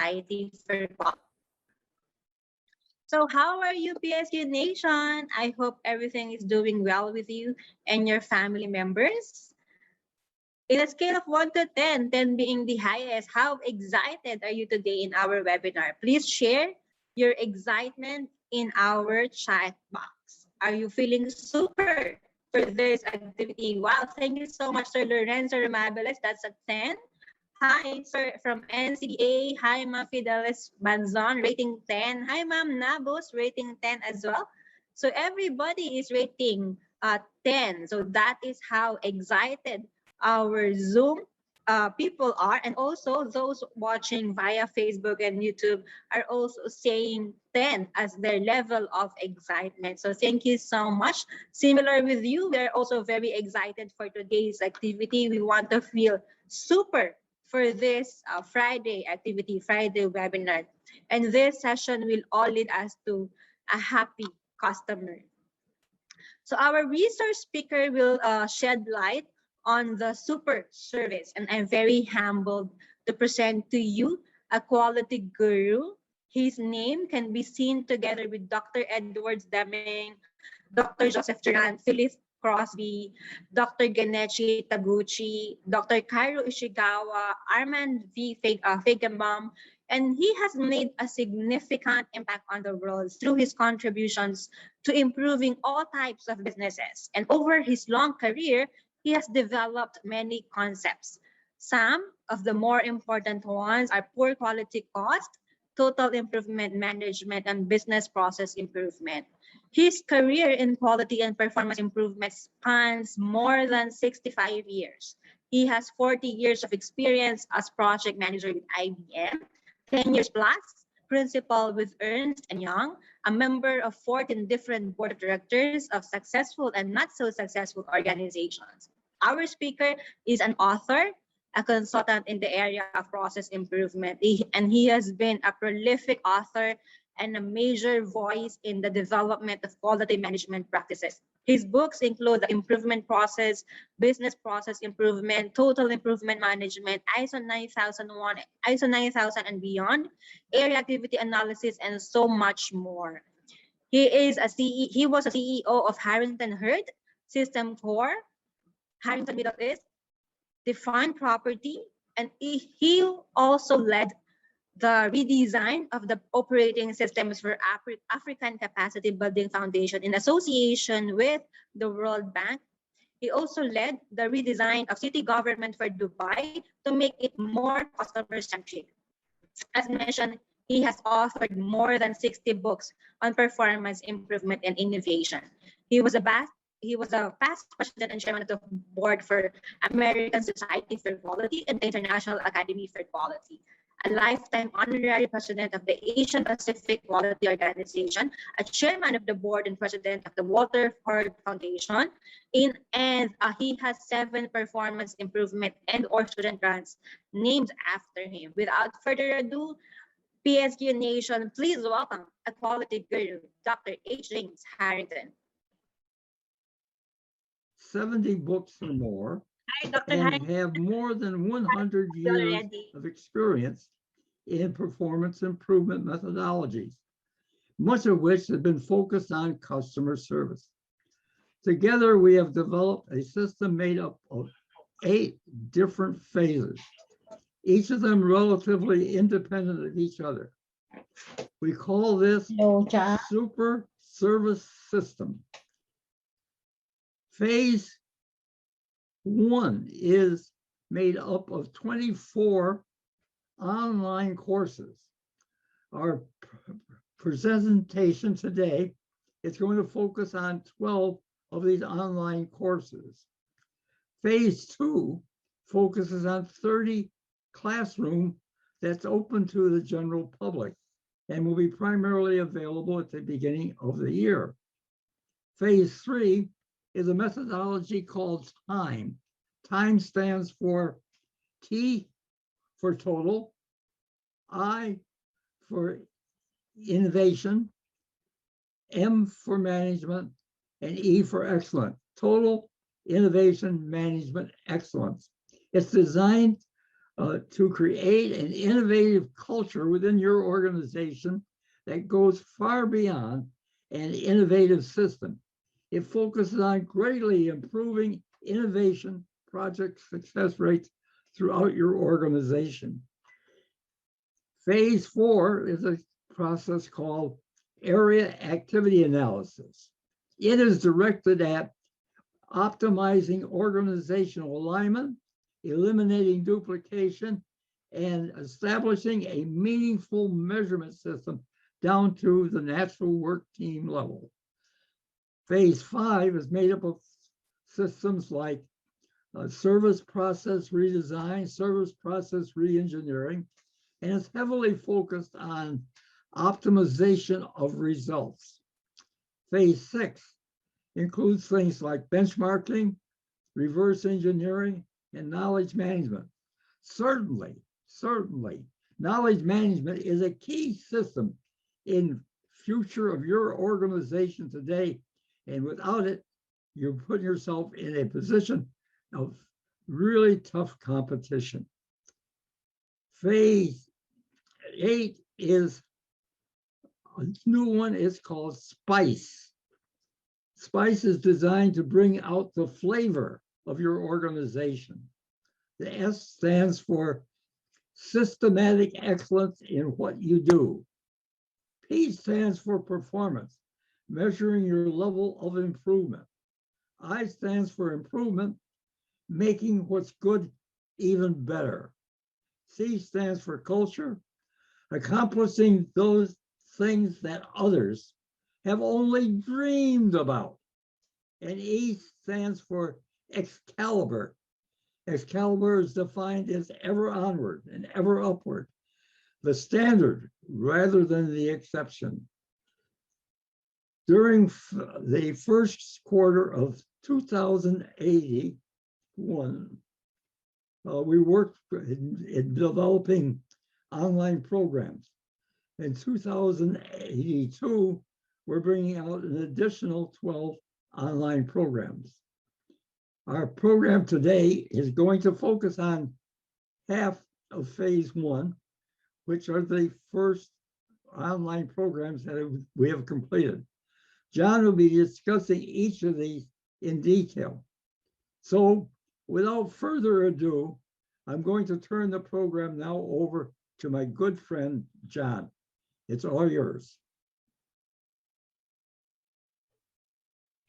Society for Quality. So how are you, PSQ Nation? I hope everything is doing well with you and your family members. In a scale of 1 to 10, 10 being the highest, how excited are you today in our webinar? Please share your excitement in our chat box. Are you feeling super for this activity? Wow, thank you so much, Sir Lorenzo Remabeles. That's a 10. Hi, sir, from NCDA. Hi, Ma'am Fidelis Banzon, rating 10. Hi, Ma'am Nabos, rating 10 as well. So everybody is rating 10. So that is how excited our Zoom people are. And also those watching via Facebook and YouTube are also saying 10 as their level of excitement. So thank you so much. Similar with you, we're also very excited for today's activity. We want to feel super for this Friday activity, Friday webinar. And this session will all lead us to a happy customer. So our resource speaker will shed light on the super service. And I'm very humbled to present to you a quality guru. His name can be seen together with Dr. Edwards Deming, Dr. Joseph Duran, Phyllis Crosby, Dr. Ganechi Taguchi, Dr. Cairo Ishigawa, Armand V. Feigenbaum, and he has made a significant impact on the world through his contributions to improving all types of businesses. And over his long career, he has developed many concepts. Some of the more important ones are poor quality cost, total improvement management, and business process improvement. His career in quality and performance improvement spans more than 65 years. He has 40 years of experience as project manager with IBM, 10 years plus, principal with Ernst Young, a member of 14 different board of directors of successful and not so successful organizations. Our speaker is an author, a consultant in the area of process improvement, and he has been a prolific author and a major voice in the development of quality management practices. His books include the improvement process, business process improvement, total improvement management, ISO 9001, ISO 9000 and beyond, area activity analysis, and so much more. He was a CEO of Harrington Herd, System Core, Harrington Middle East, Defined Property, and he also led the redesign of the operating systems for African Capacity Building Foundation in association with the World Bank. He also led the redesign of city government for Dubai to make it more customer-centric. As mentioned, he has authored more than 60 books on performance improvement and innovation. He was a past president and chairman of the board for American Society for Quality and the International Academy for Quality, a lifetime honorary president of the Asian Pacific Quality Organization, a chairman of the board and president of the Walter Ford Foundation, and he has 7 performance improvement and/or student grants named after him. Without further ado, PSQ Nation, please welcome a quality guru, Dr. H. James Harrington. 70 books or more. Hi, Dr. And Harrington. have more than 100 years of experience in performance improvement methodologies, much of which have been focused on customer service. Together, we have developed a system made up of 8 different phases, each of them relatively independent of each other. We call this super service system. Phase 1 is made up of 24 online courses. Our presentation today is going to focus on 12 of these online courses. Phase 2 focuses on 30 classroom that's open to the general public and will be primarily available at the beginning of the year. Phase 3 is a methodology called TIME. TIME stands for T for total, I for innovation, M for management, and E for excellent. Total innovation management excellence. It's designed to create an innovative culture within your organization that goes far beyond an innovative system. It focuses on greatly improving innovation project success rates throughout your organization. Phase 4 is a process called area activity analysis. It is directed at optimizing organizational alignment, eliminating duplication, and establishing a meaningful measurement system down to the natural work team level. Phase 5 is made up of systems like service process redesign, service process reengineering, and is heavily focused on optimization of results. Phase 6 includes things like benchmarking, reverse engineering, and knowledge management. Certainly, knowledge management is a key system in future of your organization today. And without it, you're putting yourself in a position of really tough competition. Phase 8 is a new one. It's called SPICE. SPICE is designed to bring out the flavor of your organization. The S stands for systematic excellence in what you do. P stands for performance, measuring your level of improvement. I stands for improvement, making what's good even better. C stands for culture, accomplishing those things that others have only dreamed about. And E stands for Excalibur. Excalibur is defined as ever onward and ever upward, the standard rather than the exception. During the first quarter of 2081, we worked in developing online programs. In 2082, we're bringing out an additional 12 online programs. Our program today is going to focus on half of phase 1, which are the first online programs that we have completed. John will be discussing each of these in detail. So without further ado, I'm going to turn the program now over to my good friend, John. It's all yours.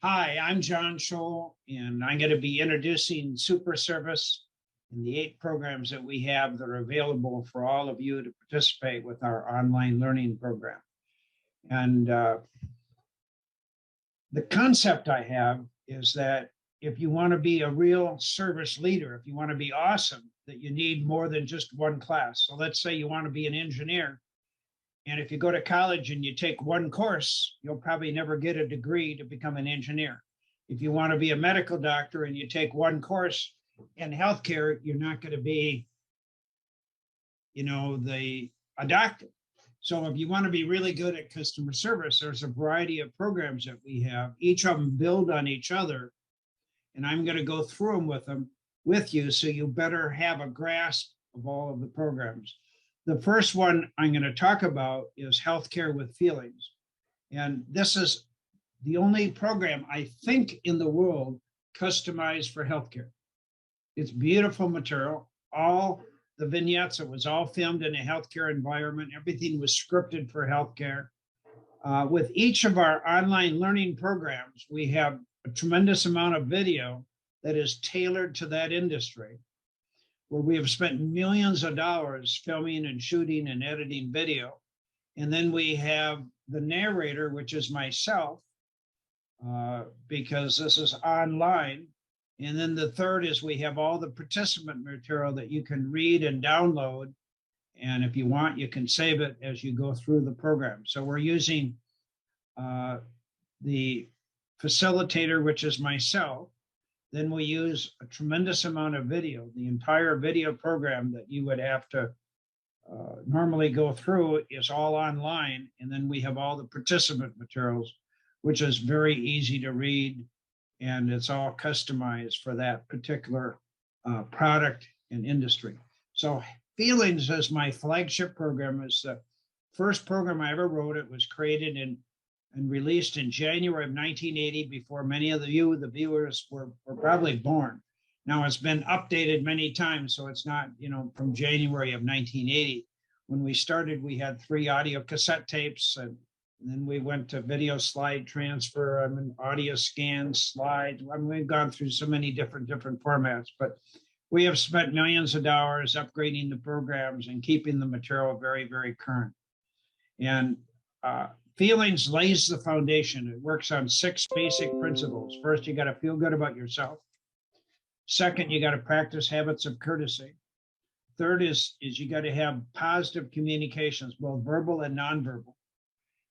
Hi, I'm John Scholl, and I'm going to be introducing Super Service and the 8 programs that we have that are available for all of you to participate with our online learning program. And the concept I have is that if you want to be a real service leader, if you want to be awesome, that you need more than just one class. So let's say you want to be an engineer. And if you go to college and you take one course, you'll probably never get a degree to become an engineer. If you want to be a medical doctor and you take one course in healthcare, you're not going to be, a doctor. So if you want to be really good at customer service, there's a variety of programs that we have. Each of them build on each other. And I'm going to go through them with you, so you better have a grasp of all of the programs. The first one I'm going to talk about is Healthcare with Feelings. And this is the only program, I think, in the world customized for healthcare. It's beautiful material. All the vignettes, it was all filmed in a healthcare environment. Everything was scripted for healthcare. With each of our online learning programs, we have a tremendous amount of video that is tailored to that industry, where we have spent millions of dollars filming and shooting and editing video. And then we have the narrator, which is myself, because this is online. And then the third is we have all the participant material that you can read and download. And if you want, you can save it as you go through the program. So we're using the facilitator, which is myself. Then we use a tremendous amount of video. The entire video program that you would have to normally go through is all online. And then we have all the participant materials, which is very easy to read. And it's all customized for that particular product and industry. So Feelings is my flagship program. It's the first program I ever wrote. It was created and released in January of 1980, before many of the viewers were probably born. Now it's been updated many times, so it's not, from January of 1980. When we started, we had 3 audio cassette tapes, and then we went to video slide transfer, audio scan, slide. We've gone through so many different formats, but we have spent millions of dollars upgrading the programs and keeping the material very, very current. And Feelings lays the foundation. It works on 6 basic principles. First, you got to feel good about yourself. Second, you got to practice habits of courtesy. Third is you got to have positive communications, both verbal and nonverbal.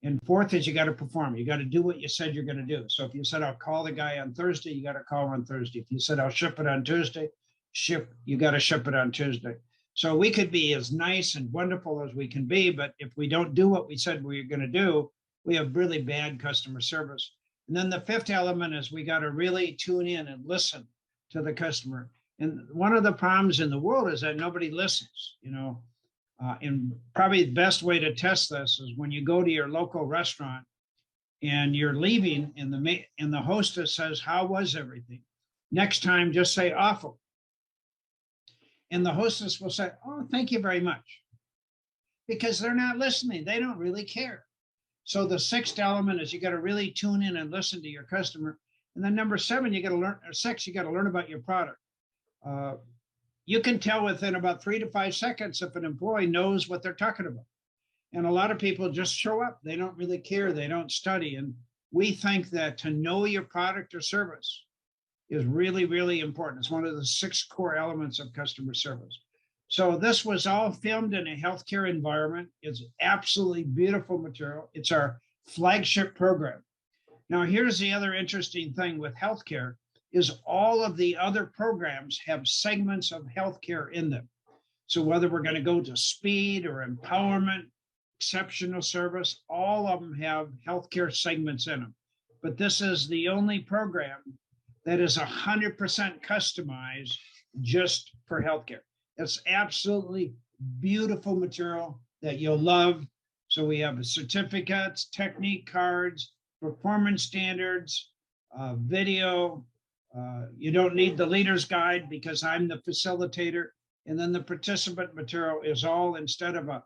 And fourth is you got to perform. You got to do what you said you're going to do. So if you said, I'll call the guy on Thursday, you got to call on Thursday. If you said, I'll ship it on Tuesday, you got to ship it on Tuesday. So we could be as nice and wonderful as we can be, but if we don't do what we said we were going to do, we have really bad customer service. And then the 5th element is we got to really tune in and listen to the customer. And one of the problems in the world is that nobody listens, and probably the best way to test this is when you go to your local restaurant and you're leaving and the hostess says, how was everything? Next time, just say awful. And the hostess will say, oh, thank you very much. Because they're not listening. They don't really care. So the 6th element is you got to really tune in and listen to your customer. And then number 7, you got to learn, or 6, you got to learn about your product. You can tell within about 3 to 5 seconds if an employee knows what they're talking about. And a lot of people just show up. They don't really care. They don't study. And we think that to know your product or service is really, really important. It's one of the 6 core elements of customer service. So this was all filmed in a healthcare environment. It's absolutely beautiful material. It's our flagship program. Now, here's the other interesting thing with healthcare is all of the other programs have segments of healthcare in them. So whether we're going to go to speed or empowerment, exceptional service, all of them have healthcare segments in them. But this is the only program that is 100% customized just for healthcare. It's absolutely beautiful material that you'll love. So we have certificates, technique cards, performance standards, video. You don't need the leader's guide because I'm the facilitator. And then the participant material is all, instead of a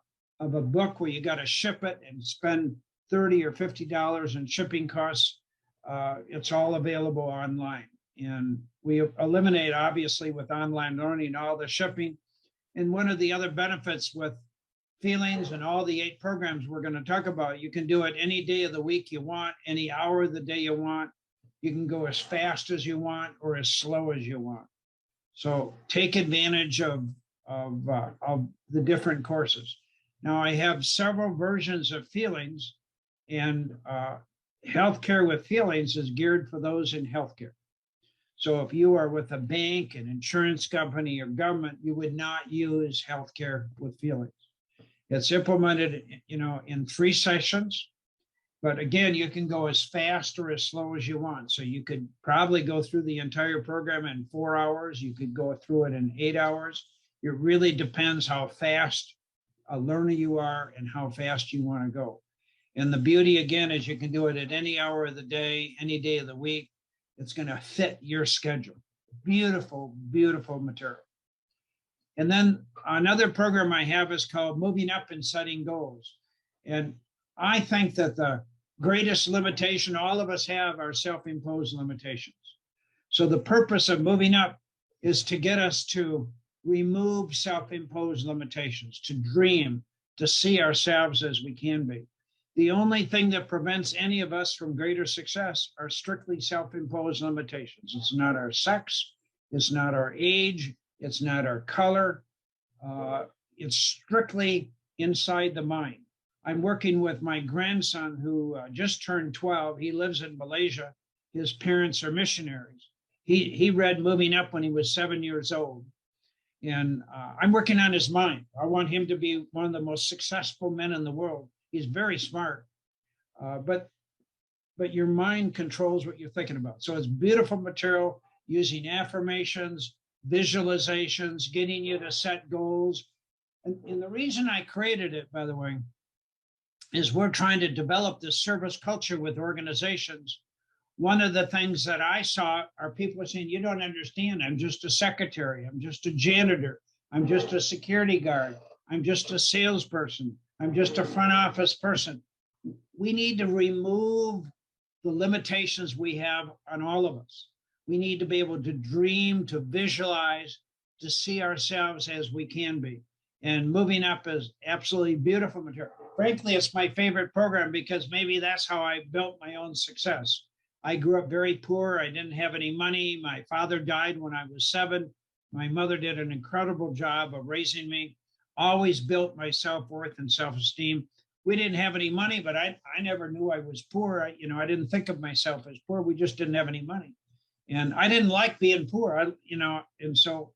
book where you got to ship it and spend $30 or $50 in shipping costs, it's all available online. And we eliminate, obviously, with online learning, all the shipping. And one of the other benefits with Feelings and all the 8 programs we're going to talk about, you can do it any day of the week you want, any hour of the day you want. You can go as fast as you want or as slow as you want. So take advantage of the different courses. Now, I have several versions of Feelings, and Healthcare with Feelings is geared for those in healthcare. So if you are with a bank, an insurance company, or government, you would not use Healthcare with Feelings. It's implemented, in 3 sessions. But again, you can go as fast or as slow as you want. So you could probably go through the entire program in 4 hours. You could go through it in 8 hours. It really depends how fast a learner you are and how fast you want to go. And the beauty, again, is you can do it at any hour of the day, any day of the week. It's going to fit your schedule. Beautiful, beautiful material. And then another program I have is called Moving Up and Setting Goals. And I think that the greatest limitation all of us have are self-imposed limitations. So the purpose of moving up is to get us to remove self-imposed limitations, to dream, to see ourselves as we can be. The only thing that prevents any of us from greater success are strictly self-imposed limitations. It's not our sex, it's not our age, it's not our color. It's strictly inside the mind. I'm working with my grandson who just turned 12. He lives in Malaysia. His parents are missionaries. He read Moving Up when he was 7 years old. And I'm working on his mind. I want him to be one of the most successful men in the world. He's very smart, but your mind controls what you're thinking about. So it's beautiful material using affirmations, visualizations, getting you to set goals. And the reason I created it, by the way, is we're trying to develop this service culture with organizations. One of the things that I saw are people saying, you don't understand, I'm just a secretary, I'm just a janitor, I'm just a security guard, I'm just a salesperson, I'm just a front office person. We need to remove the limitations we have on all of us. We need to be able to dream, to visualize, to see ourselves as we can be. And moving up is absolutely beautiful material. Frankly, it's my favorite program because maybe that's how I built my own success. I grew up very poor. I didn't have any money. My father died when I was 7. My mother did an incredible job of raising me, always built my self-worth and self-esteem. We didn't have any money, but I never knew I was poor. I didn't think of myself as poor. We just didn't have any money. And I didn't like being poor, and so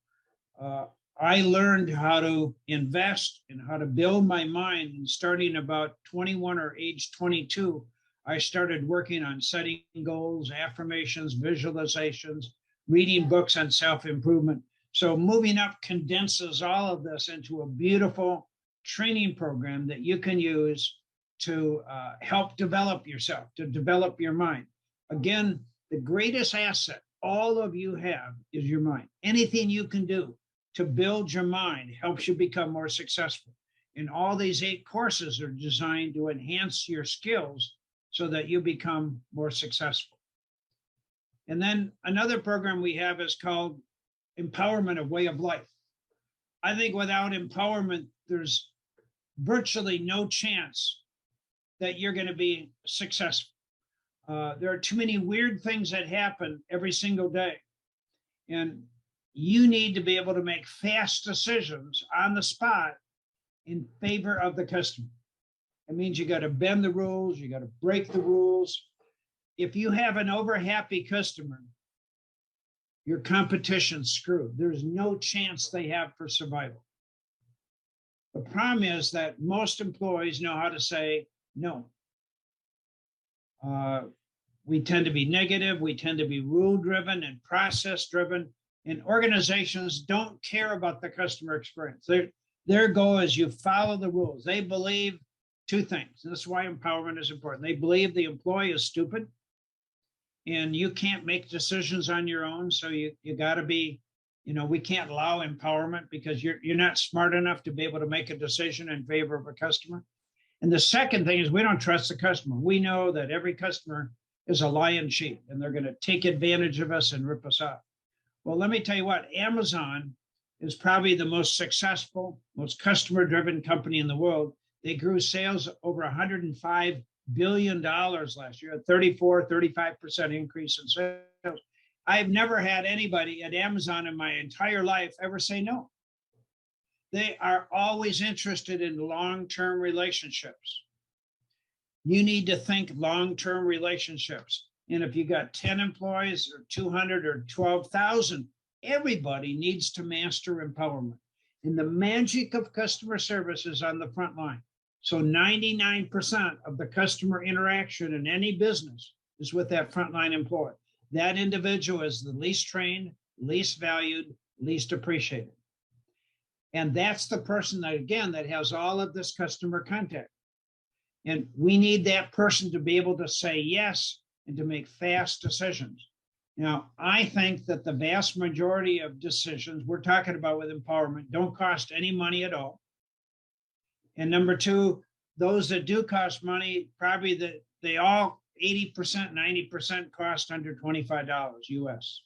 I learned how to invest and how to build my mind. And starting about 21 or age 22, I started working on setting goals, affirmations, visualizations, reading books on self-improvement. So moving up condenses all of this into a beautiful training program that you can use to help develop yourself, to develop your mind. Again, the greatest asset all of you have is your mind. Anything you can do to build your mind helps you become more successful. And all these 8 courses are designed to enhance your skills so that you become more successful. And then another program we have is called Empowerment of Way of Life. I think without empowerment, there's virtually no chance that you're going to be successful. There are too many weird things that happen every single day. And you need to be able to make fast decisions on the spot in favor of the customer. It means you got to bend the rules, you got to break the rules. If you have an over-happy customer, your competition's screwed. There's no chance they have for survival. The problem is that most employees know how to say no. We tend to be negative, we tend to be rule-driven and process-driven, and organizations don't care about the customer experience. Their goal is you follow the rules. They believe 2 things. This is why empowerment is important. They believe the employee is stupid and you can't make decisions on your own. So you got to be, we can't allow empowerment because you're not smart enough to be able to make a decision in favor of a customer. And the second thing is we don't trust the customer. We know that every customer is a lion sheep and they're going to take advantage of us and rip us off. Well, let me tell you what, Amazon is probably the most successful, most customer-driven company in the world. They grew sales over $105 billion last year, a 35% increase in sales. I've never had anybody at Amazon in my entire life ever say no. They are always interested in long-term relationships. You need to think long-term relationships. And if you got 10 employees or 200 or 12,000, everybody needs to master empowerment. And the magic of customer service is on the front line. So 99% of the customer interaction in any business is with that frontline employee. That individual is the least trained, least valued, least appreciated. And that's the person that, again, that has all of this customer contact. And we need that person to be able to say yes and to make fast decisions. Now, I think that the vast majority of decisions we're talking about with empowerment don't cost any money at all. And number 2, those that do cost money, probably they all 80%, 90% cost under $25 US.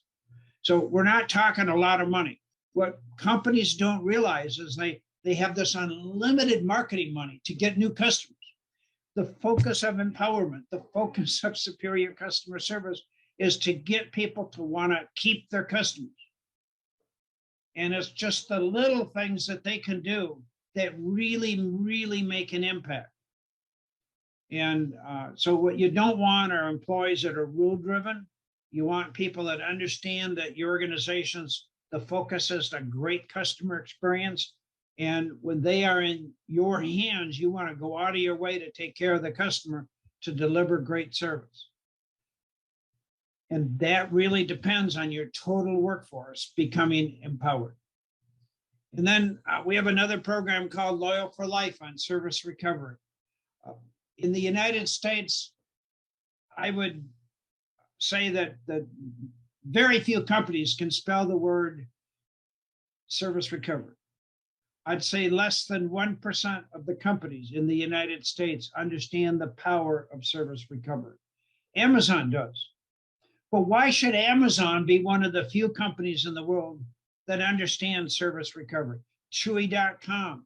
So we're not talking a lot of money. What companies don't realize is they have this unlimited marketing money to get new customers. The focus of empowerment, the focus of superior customer service is to get people to want to keep their customers. And it's just the little things that they can do that really, really make an impact. And so what you don't want are employees that are rule-driven. You want people that understand that your organization's, the focus is a great customer experience. And when they are in your hands, you want to go out of your way to take care of the customer to deliver great service. And that really depends on your total workforce becoming empowered. And then we have another program called Loyal for Life on service recovery. In the United States, I would say that very few companies can spell the word service recovery. I'd say less than 1% of the companies in the United States understand the power of service recovery. Amazon does. But why should Amazon be one of the few companies in the world that understand service recovery? Chewy.com,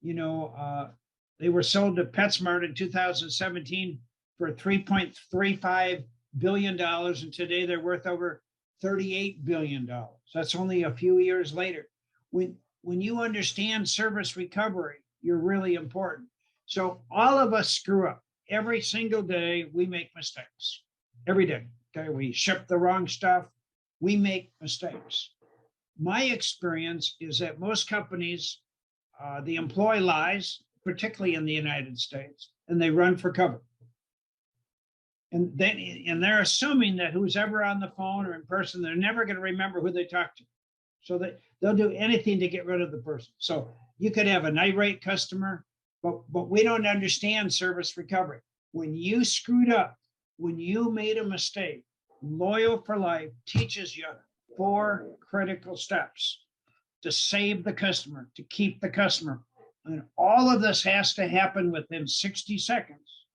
they were sold to PetSmart in 2017 for $3.35 billion. And today they're worth over $38 billion. That's only a few years later. When you understand service recovery, you're really important. So all of us screw up. Every single day, we make mistakes. Every day. Okay, we ship the wrong stuff. We make mistakes. My experience is that most companies, the employee lies, particularly in the United States, and they run for cover. And they're assuming that who's ever on the phone or in person, they're never going to remember who they talked to. So they'll do anything to get rid of the person. So you could have an irate customer, but we don't understand service recovery. When you screwed up, when you made a mistake, Loyal for Life teaches you 4 critical steps to save the customer, to keep the customer. And all of this has to happen within 60 seconds.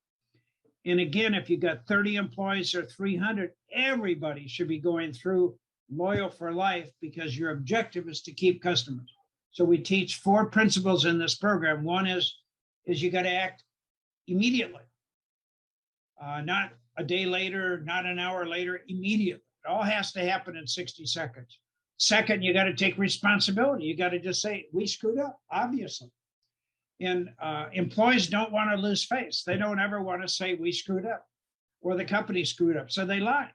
And again, if you got 30 employees or 300, everybody should be going through Loyal for Life because your objective is to keep customers. So we teach 4 principles in this program. One is you got to act immediately, not a day later, not an hour later, immediately. It all has to happen in 60 seconds. Second, you got to take responsibility. You got to just say, we screwed up, obviously. And employees don't want to lose face. They don't ever want to say we screwed up or the company screwed up. So they lie,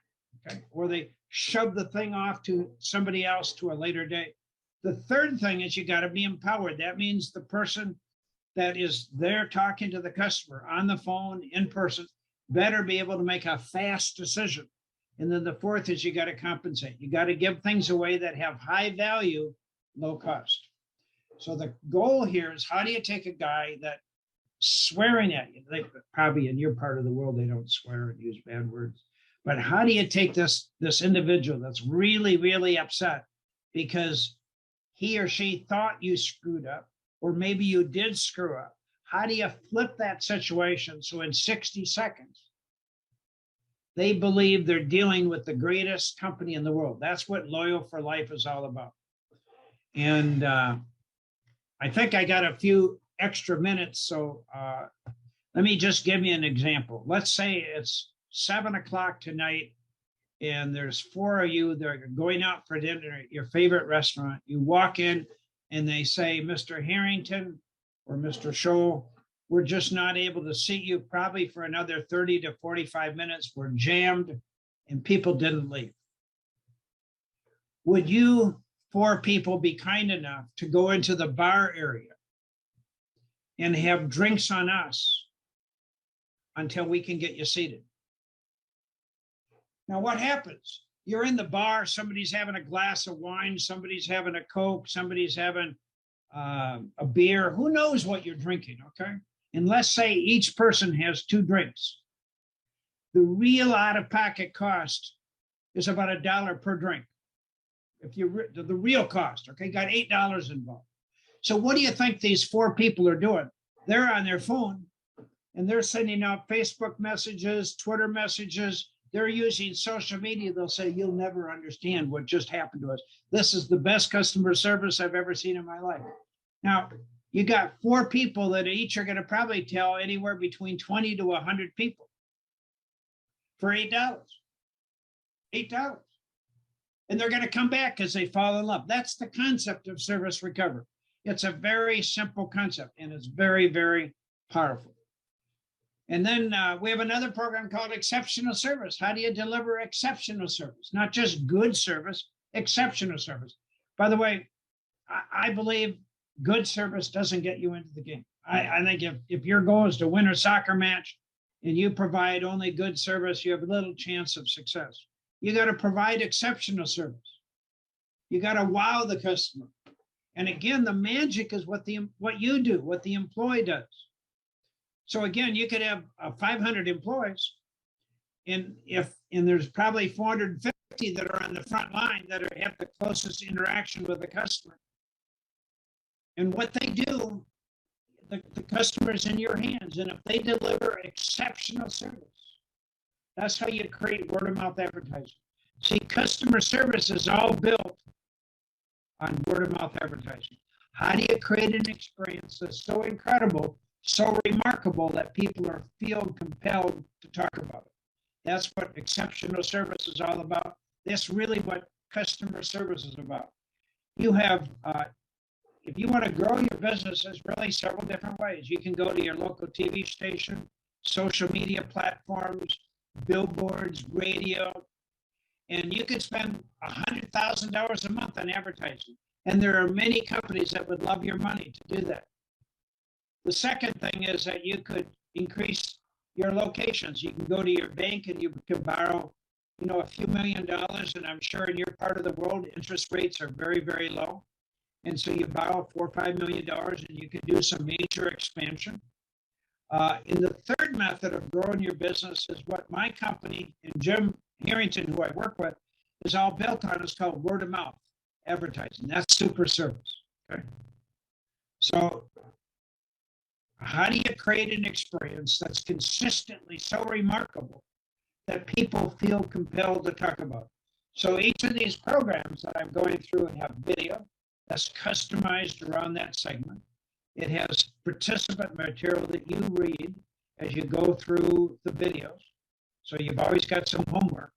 okay? Or they shove the thing off to somebody else to a later date. The third thing is you got to be empowered. That means the person that is there talking to the customer on the phone, in person, better be able to make a fast decision. And then the fourth is you got to compensate. You got to give things away that have high value, low cost. So the goal here is how do you take a guy that swearing at you, they, probably in your part of the world, they don't swear and use bad words, but how do you take this individual that's really, really upset because he or she thought you screwed up, or maybe you did screw up? How do you flip that situation so in 60 seconds, they believe they're dealing with the greatest company in the world? That's what Loyal for Life is all about. And I think I got a few extra minutes, so let me just give you an example. Let's say it's 7 o'clock tonight, and there's 4 of you that are going out for dinner at your favorite restaurant. You walk in, and they say, Mr. Harrington or Mr. Scholl, we're just not able to seat you probably for another 30 to 45 minutes. We're jammed, and people didn't leave. Would you 4 people be kind enough to go into the bar area and have drinks on us until we can get you seated? Now, what happens? You're in the bar, somebody's having a glass of wine, somebody's having a Coke, somebody's having a beer. Who knows what you're drinking, okay? And let's say each person has 2 drinks. The real out-of-pocket cost is about $1 per drink. If you the real cost, okay, got $8 involved. So what do you think these 4 people are doing? They're on their phone and they're sending out Facebook messages, Twitter messages. They're using social media. They'll say, you'll never understand what just happened to us. This is the best customer service I've ever seen in my life. Now, you got 4 people that each are going to probably tell anywhere between 20 to 100 people for $8. $8. And they're going to come back because they fall in love. That's the concept of service recovery. It's a very simple concept, and it's very, very powerful. And then we have another program called Exceptional Service. How do you deliver exceptional service? Not just good service, exceptional service. By the way, I believe good service doesn't get you into the game. I think if your goal is to win a soccer match and you provide only good service, you have little chance of success. You got to provide exceptional service. You got to wow the customer. And again, the magic is what you do, what the employee does. So again, you could have 500 employees, and there's probably 450 that are on the front line that have the closest interaction with the customer. And what they do, the customer's in your hands. And if they deliver exceptional service, that's how you create word of mouth advertising. See, customer service is all built on word of mouth advertising. How do you create an experience that's so incredible, so remarkable that people feel compelled to talk about it? That's what exceptional service is all about. That's really what customer service is about. You have, if you want to grow your business, there's really several different ways. You can go to your local TV station, social media platforms, billboards, radio, and you could spend $100,000 a month on advertising. And there are many companies that would love your money to do that. The second thing is that you could increase your locations. You can go to your bank and you can borrow, a few $1 million. And I'm sure in your part of the world, interest rates are very, very low. And so you borrow $4 or $5 million and you can do some major expansion. And the third method of growing your business is what my company and Jim Harrington, who I work with, is all built on. It's called word of mouth advertising. That's super service. Okay. So how do you create an experience that's consistently so remarkable that people feel compelled to talk about? So each of these programs that I'm going through have video that's customized around that segment. It has participant material that you read as you go through the videos. So you've always got some homework.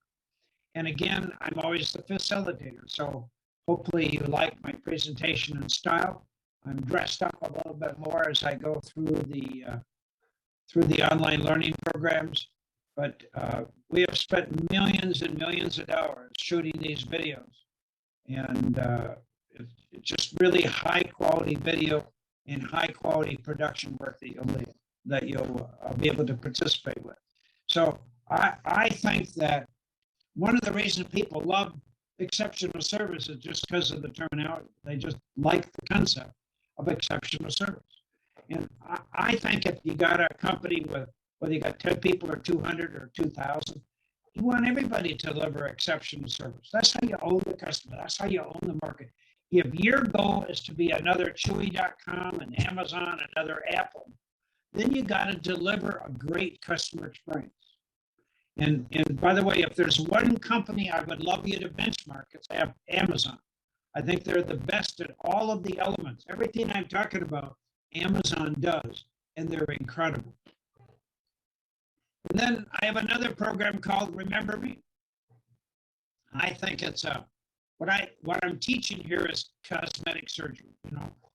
And again, I'm always the facilitator. So hopefully you like my presentation and style. I'm dressed up a little bit more as I go through the online learning programs. But we have spent millions and millions of dollars shooting these videos. And it's just really high quality video and high quality production work that you'll be able to participate with. So I think that one of the reasons people love exceptional service is just because of the terminology. They just like the concept of exceptional service. And I think if you got a company with, whether you got 10 people or 200 or 2,000, you want everybody to deliver exceptional service. That's how you own the customer. That's how you own the market. If your goal is to be another Chewy.com and Amazon, another Apple, then you got to deliver a great customer experience. And by the way, if there's one company I would love you to benchmark, it's Amazon. I think they're the best at all of the elements. Everything I'm talking about, Amazon does, and they're incredible. And then I have another program called Remember Me. I think it's what I'm teaching here is cosmetic surgery.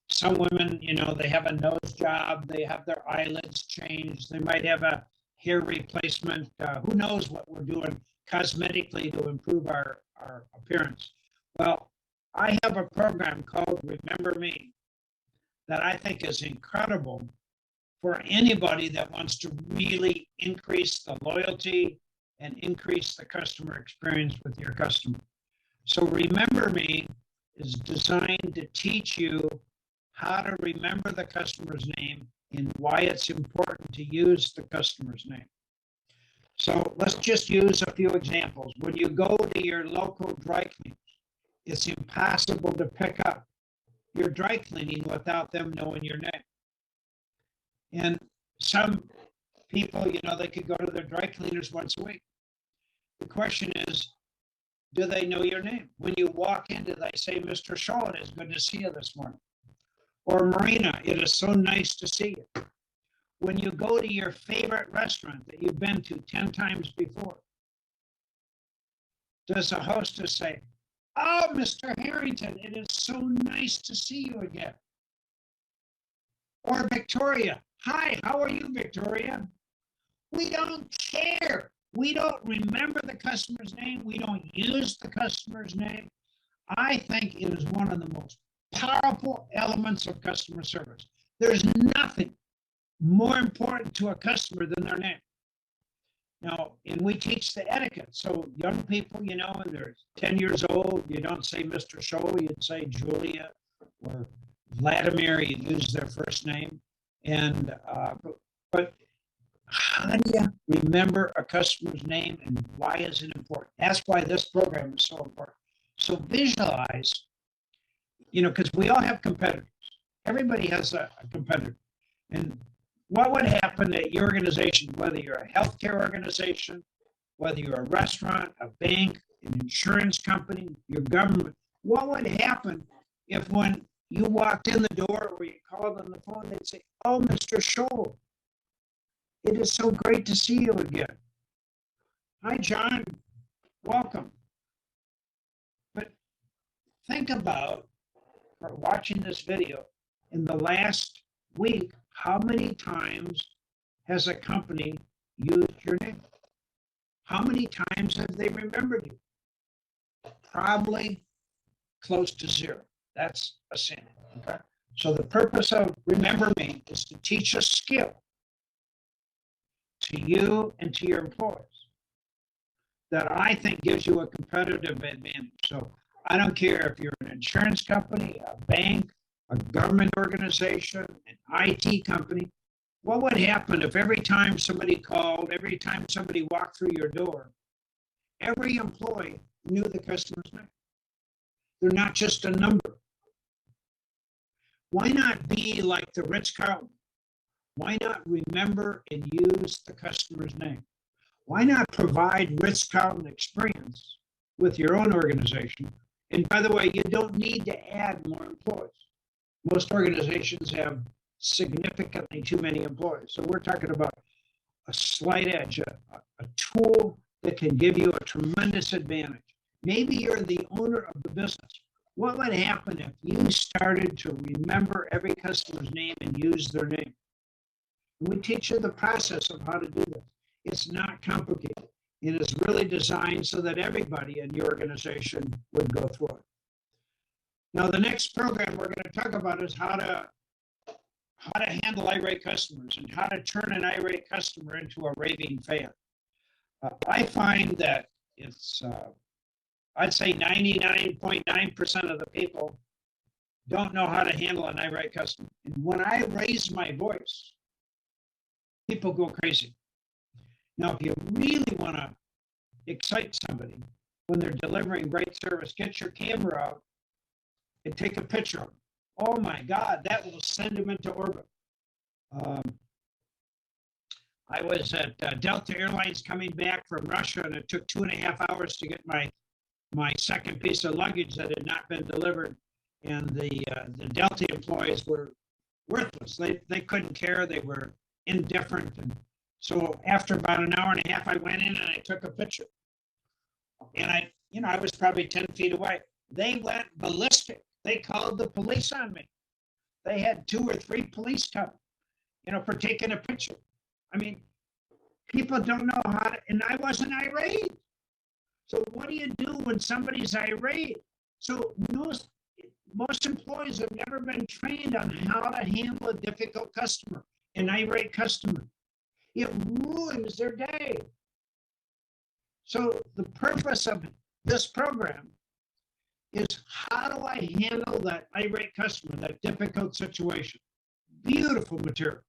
Some women, they have a nose job, they have their eyelids changed, they might have a hair replacement. Who knows what we're doing cosmetically to improve our appearance? Well, I have a program called Remember Me that I think is incredible for anybody that wants to really increase the loyalty and increase the customer experience with your customer. So Remember Me is designed to teach you how to remember the customer's name and why it's important to use the customer's name. So let's just use a few examples. When you go to your local dry cleaners, it's impossible to pick up your dry cleaning without them knowing your name. And some people, they could go to their dry cleaners once a week. The question is, do they know your name? When you walk in, do they say, Mr. Shaw, it is good to see you this morning? Or Marina, it is so nice to see you. When you go to your favorite restaurant that you've been to 10 times before, does the hostess say, oh, Mr. Harrington, it is so nice to see you again? Or Victoria, hi, how are you, Victoria? We don't care. We don't remember the customer's name. We don't use the customer's name. I think it is one of the most powerful elements of customer service. There's nothing more important to a customer than their name. Now, and we teach the etiquette. So young people, you know, when they're 10 years old, you don't say Mr. Show, you'd say Julia or Vladimir, you use their first name. And, but how do you remember a customer's name and why is it important? That's why this program is so important. So visualize, you know, because we all have competitors. Everybody has a competitor. And what would happen at your organization, whether you're a healthcare organization, whether you're a restaurant, a bank, an insurance company, your government, what would happen if when you walked in the door or you called on the phone, they'd say, oh, Mr. Scholl, it is so great to see you again. Hi, John, welcome. But think about, for watching this video, in the last week, how many times has a company used your name? How many times have they remembered you? Probably close to zero. That's a sin. Okay. So the purpose of Remember Me is to teach a skill to you and to your employees that I think gives you a competitive advantage. So I don't care if you're an insurance company, a bank, a government organization, an IT company. What would happen if every time somebody called, every time somebody walked through your door, every employee knew the customer's name? They're not just a number. Why not be like the Ritz-Carlton? Why not remember and use the customer's name? Why not provide Ritz-Carlton experience with your own organization? And by the way, you don't need to add more employees. Most organizations have significantly too many employees. So we're talking about a slight edge, a tool that can give you a tremendous advantage. Maybe you're the owner of the business. What would happen if you started to remember every customer's name and use their name? We teach you the process of how to do this. It's not complicated. It is really designed so that everybody in your organization would go through it. Now, the next program we're going to talk about is how to handle irate customers and how to turn an irate customer into a raving fan. I find that it's, I'd say 99.9% of the people don't know how to handle an irate customer. And when I raise my voice, people go crazy. Now, if you really want to excite somebody when they're delivering great service, get your camera out and take a picture of them. Oh my God, that will send them into orbit. I was at Delta Airlines coming back from Russia, and it took 2.5 hours to get my second piece of luggage that had not been delivered. And the Delta employees were worthless. They couldn't care. They were indifferent. And so after about an hour and a half, I went in and I took a picture. And I was probably 10 feet away. They went ballistic. They called the police on me. They had 2 or 3 police come, for taking a picture. I mean, people don't know how to, and I wasn't irate. So what do you do when somebody's irate? So most employees have never been trained on how to handle a difficult customer, an irate customer. It ruins their day. So the purpose of this program is, how do I handle that irate customer, that difficult situation? Beautiful material,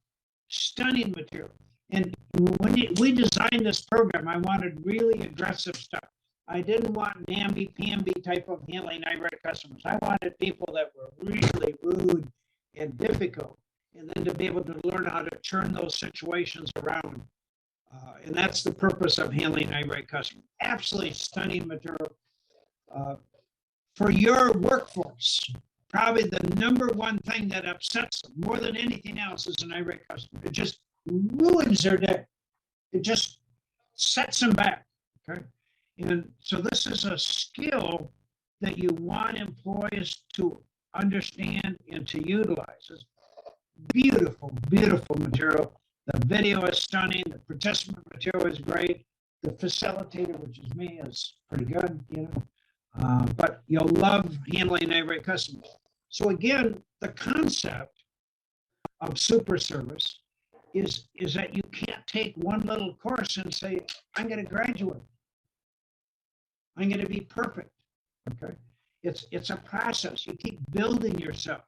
stunning material. And when we designed this program, I wanted really aggressive stuff. I didn't want namby-pamby type of handling irate customers. I wanted people that were really rude and difficult, and then to be able to learn how to turn those situations around. And that's the purpose of handling irate customers. Absolutely stunning material. For your workforce, probably the #1 thing that upsets them more than anything else is an irate customer. It just ruins their day. It just sets them back. Okay. And so this is a skill that you want employees to understand and to utilize. It's beautiful, beautiful material. The video is stunning. The participant material is great. The facilitator, which is me, is pretty good, but you'll love handling irate customers. So again, the concept of super service is that you can't take one little course and say, I'm going to graduate. I'm going to be perfect. Okay. It's a process. You keep building yourself.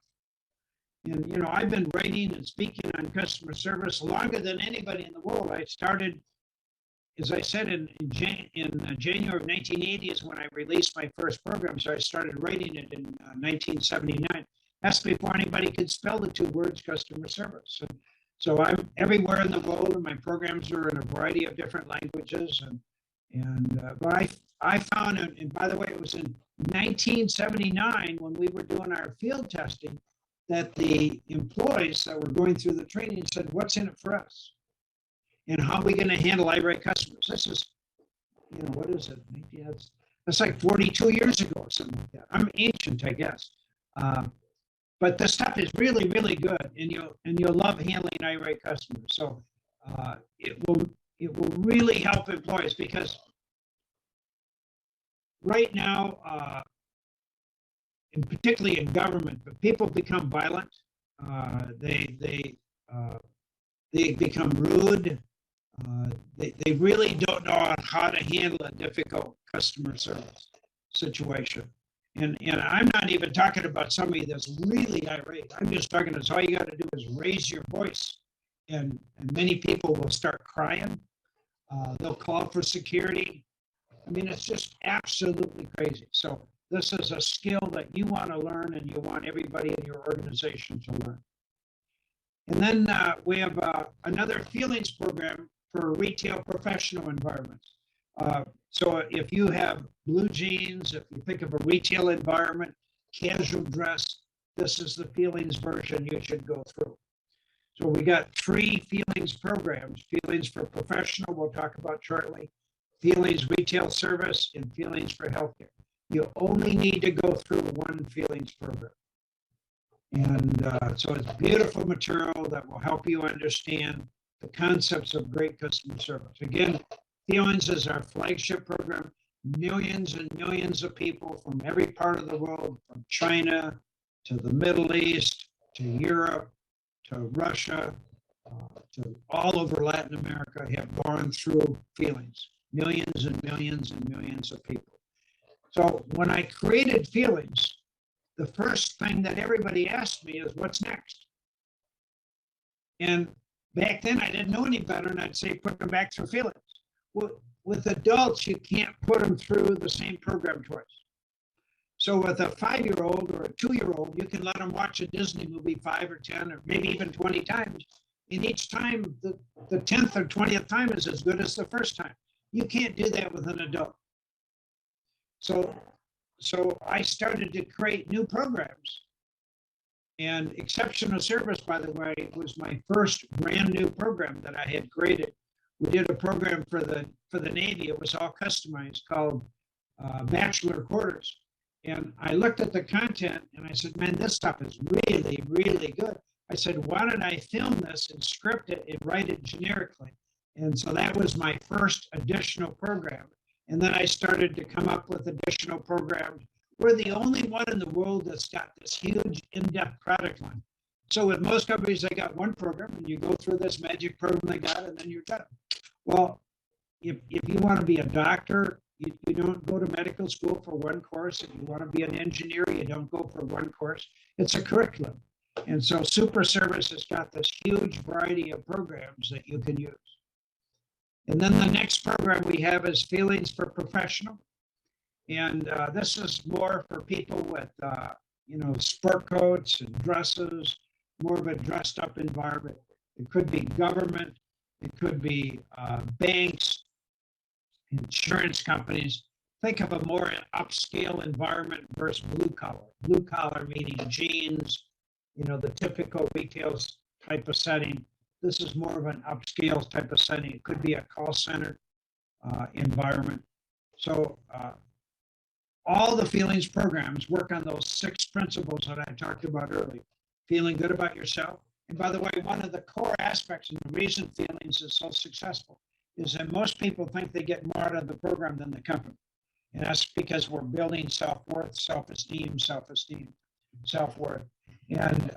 And, you know, I've been writing and speaking on customer service longer than anybody in the world. I started, as I said, in January of 1980 is when I released my first program. So I started writing it in 1979. That's before anybody could spell the two words customer service. So I'm everywhere in the world, and my programs are in a variety of different languages. But I found, and by the way, it was in 1979 when we were doing our field testing, that the employees that were going through the training said, what's in it for us? And how are we going to handle irate customers? This is, you know, what is it? Maybe that's like 42 years ago or something like that. I'm ancient, I guess. But the stuff is really, really good, and you'll love handling irate customers. So it will really help employees, because right now, and particularly in government, but people become violent. They become rude. They really don't know how to handle a difficult customer service situation. And I'm not even talking about somebody that's really irate. I'm just talking about all you got to do is raise your voice, and many people will start crying. They'll call for security. I mean, it's just absolutely crazy. So this is a skill that you want to learn, and you want everybody in your organization to learn. And then we have another feelings program for retail professional environments. So if you have blue jeans, if you think of a retail environment, casual dress, this is the feelings version you should go through. So we got 3 feelings programs: feelings for professional, we'll talk about shortly, feelings retail service, and feelings for healthcare. You only need to go through one feelings program. And so it's beautiful material that will help you understand the concepts of great customer service. Again, Feelings is our flagship program. Millions and millions of people from every part of the world, from China to the Middle East to Europe to Russia to all over Latin America, have gone through Feelings. Millions and millions and millions of people. So when I created Feelings, the first thing that everybody asked me is, what's next? And back then I didn't know any better, and I'd say, put them back through Feelings. Well, with adults, you can't put them through the same program twice. So with a 5-year-old or a 2-year-old, you can let them watch a Disney movie 5 or 10 or maybe even 20 times. And each time, the 10th or 20th time is as good as the first time. You can't do that with an adult. So I started to create new programs. And Exceptional Service, by the way, was my first brand new program that I had created. We did a program for the Navy. It was all customized, called Bachelor Quarters. And I looked at the content and I said, man, this stuff is really, really good. I said, why don't I film this and script it and write it generically? And so that was my first additional program. And then I started to come up with additional programs. We're the only one in the world that's got this huge in-depth product line. So with most companies, they got one program, and you go through this magic program they got, and then you're done. Well, if you want to be a doctor, you don't go to medical school for one course. If you want to be an engineer, you don't go for one course. It's a curriculum. And so Super Service has got this huge variety of programs that you can use. And then the next program we have is Feelings for Professional. And this is more for people with, sport coats and dresses, more of a dressed up environment. It could be government. It could be banks, insurance companies. Think of a more upscale environment versus blue collar. Blue collar meaning jeans, the typical retail type of setting. This is more of an upscale type of setting. It could be a call center environment. So all the Feelings programs work on those 6 principles that I talked about earlier. Feeling good about yourself. And by the way, one of the core aspects and the reason Feelings is so successful is that most people think they get more out of the program than the company. And that's because we're building self-worth, self-esteem, self-worth. And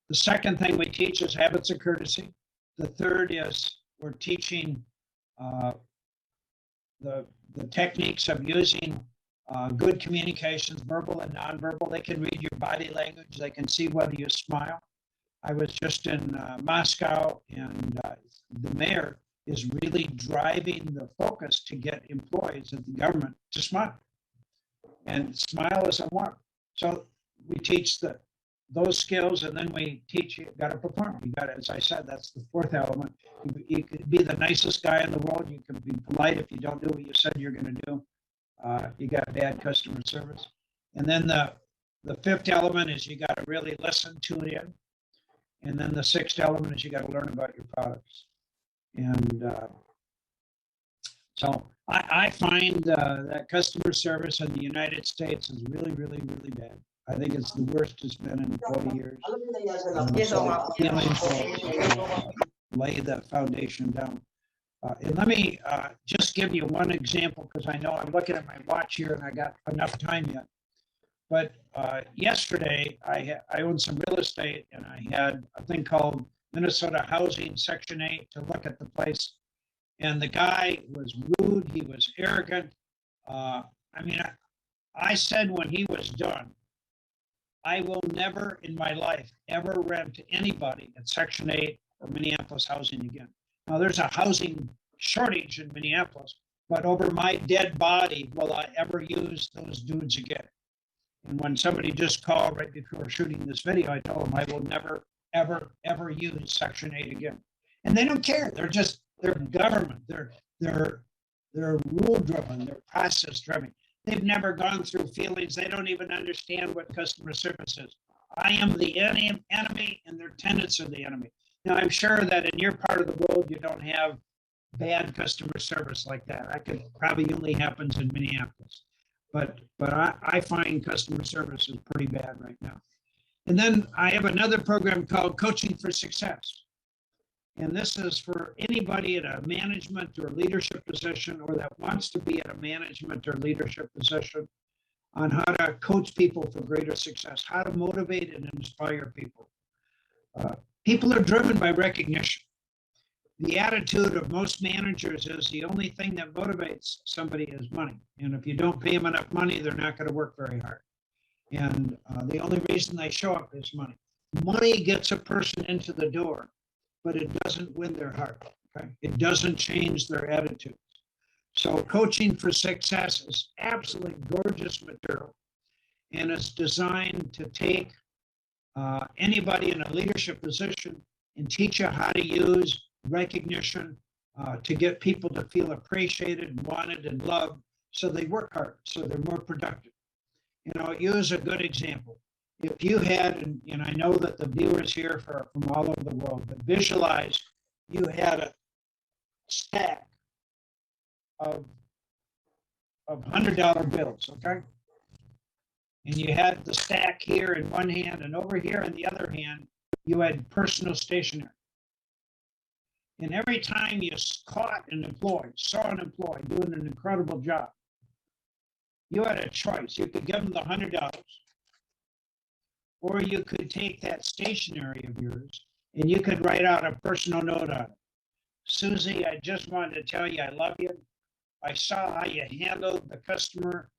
the second thing we teach is habits of courtesy. The third is we're teaching the techniques of using good communications, verbal and nonverbal. They can read your body language. They can see whether you smile. I was just in Moscow, and the mayor is really driving the focus to get employees of the government to smile. And smile is a mark. So we teach those skills, and then we teach you got to perform. You got to, as I said, that's the fourth element. You could be the nicest guy in the world. You can be polite. If you don't do what you said you're going to do, you got bad customer service. And then the fifth element is you got to really listen, tune in. And then the sixth element is you got to learn about your products. And so I find that customer service in the United States is really, really, really bad. I think it's the worst it's been in 40 years. So lay the foundation down. And let me just give you one example, because I know I'm looking at my watch here and I got enough time yet. But yesterday I owned some real estate, and I had a thing called Minnesota Housing Section 8 to look at the place. And the guy was rude. He was arrogant. I mean, I said when he was done, I will never in my life ever rent to anybody at Section 8 or Minneapolis Housing again. Now, there's a housing shortage in Minneapolis, but over my dead body will I ever use those dudes again. And when somebody just called right before shooting this video, I told them I will never, ever, ever use Section 8 again. And they don't care. They're government. They're rule driven. They're process driven. They've never gone through feelings. They don't even understand what customer service is. I am the enemy, and their tenants are the enemy. Now, I'm sure that in your part of the world, you don't have bad customer service like that. That could probably only happens in Minneapolis. But I find customer service is pretty bad right now. And then I have another program called Coaching for Success. And this is for anybody in a management or leadership position, or that wants to be in a management or leadership position, on how to coach people for greater success, how to motivate and inspire people. People are driven by recognition. The attitude of most managers is the only thing that motivates somebody is money. And if you don't pay them enough money, they're not going to work very hard. And the only reason they show up is money. Money gets a person into the door, but it doesn't win their heart. Okay? It doesn't change their attitudes. So Coaching for Success is absolutely gorgeous material, and it's designed to take anybody in a leadership position and teach you how to use recognition to get people to feel appreciated, wanted, and loved, so they work hard, so they're more productive. You know, use a good example. If you had, and I know that the viewers here are from all over the world, but visualize you had a stack of $100 bills, okay? And you had the stack here in one hand, and over here in the other hand, you had personal stationery. And every time you caught an employee, saw an employee doing an incredible job, you had a choice. You could give them the $100, or you could take that stationery of yours and you could write out a personal note on it. Susie, I just wanted to tell you I love you. I saw how you handled the customer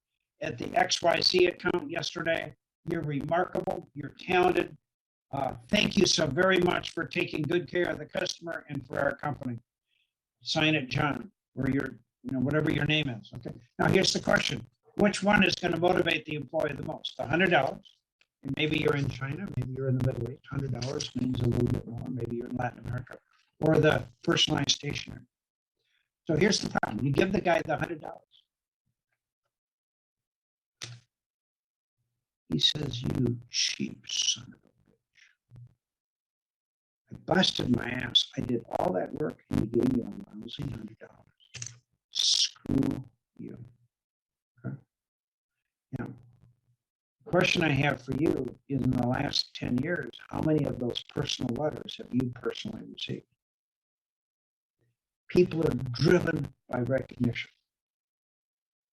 at the XYZ account yesterday. You're remarkable. You're talented. Thank you so very much for taking good care of the customer and for our company. Sign it, John, or whatever your name is. Okay. Now here's the question: which one is going to motivate the employee the most? The $100, and maybe you're in China, maybe you're in the Middle East. $100 means a little bit more. Maybe you're in Latin America, or the personalized stationery. So here's the problem: you give the guy the $100. He says, "You cheap son of a bitch. I busted my ass. I did all that work and you gave me a lousy $100. Screw you." Okay? Now, the question I have for you is, in the last 10 years, how many of those personal letters have you personally received? People are driven by recognition.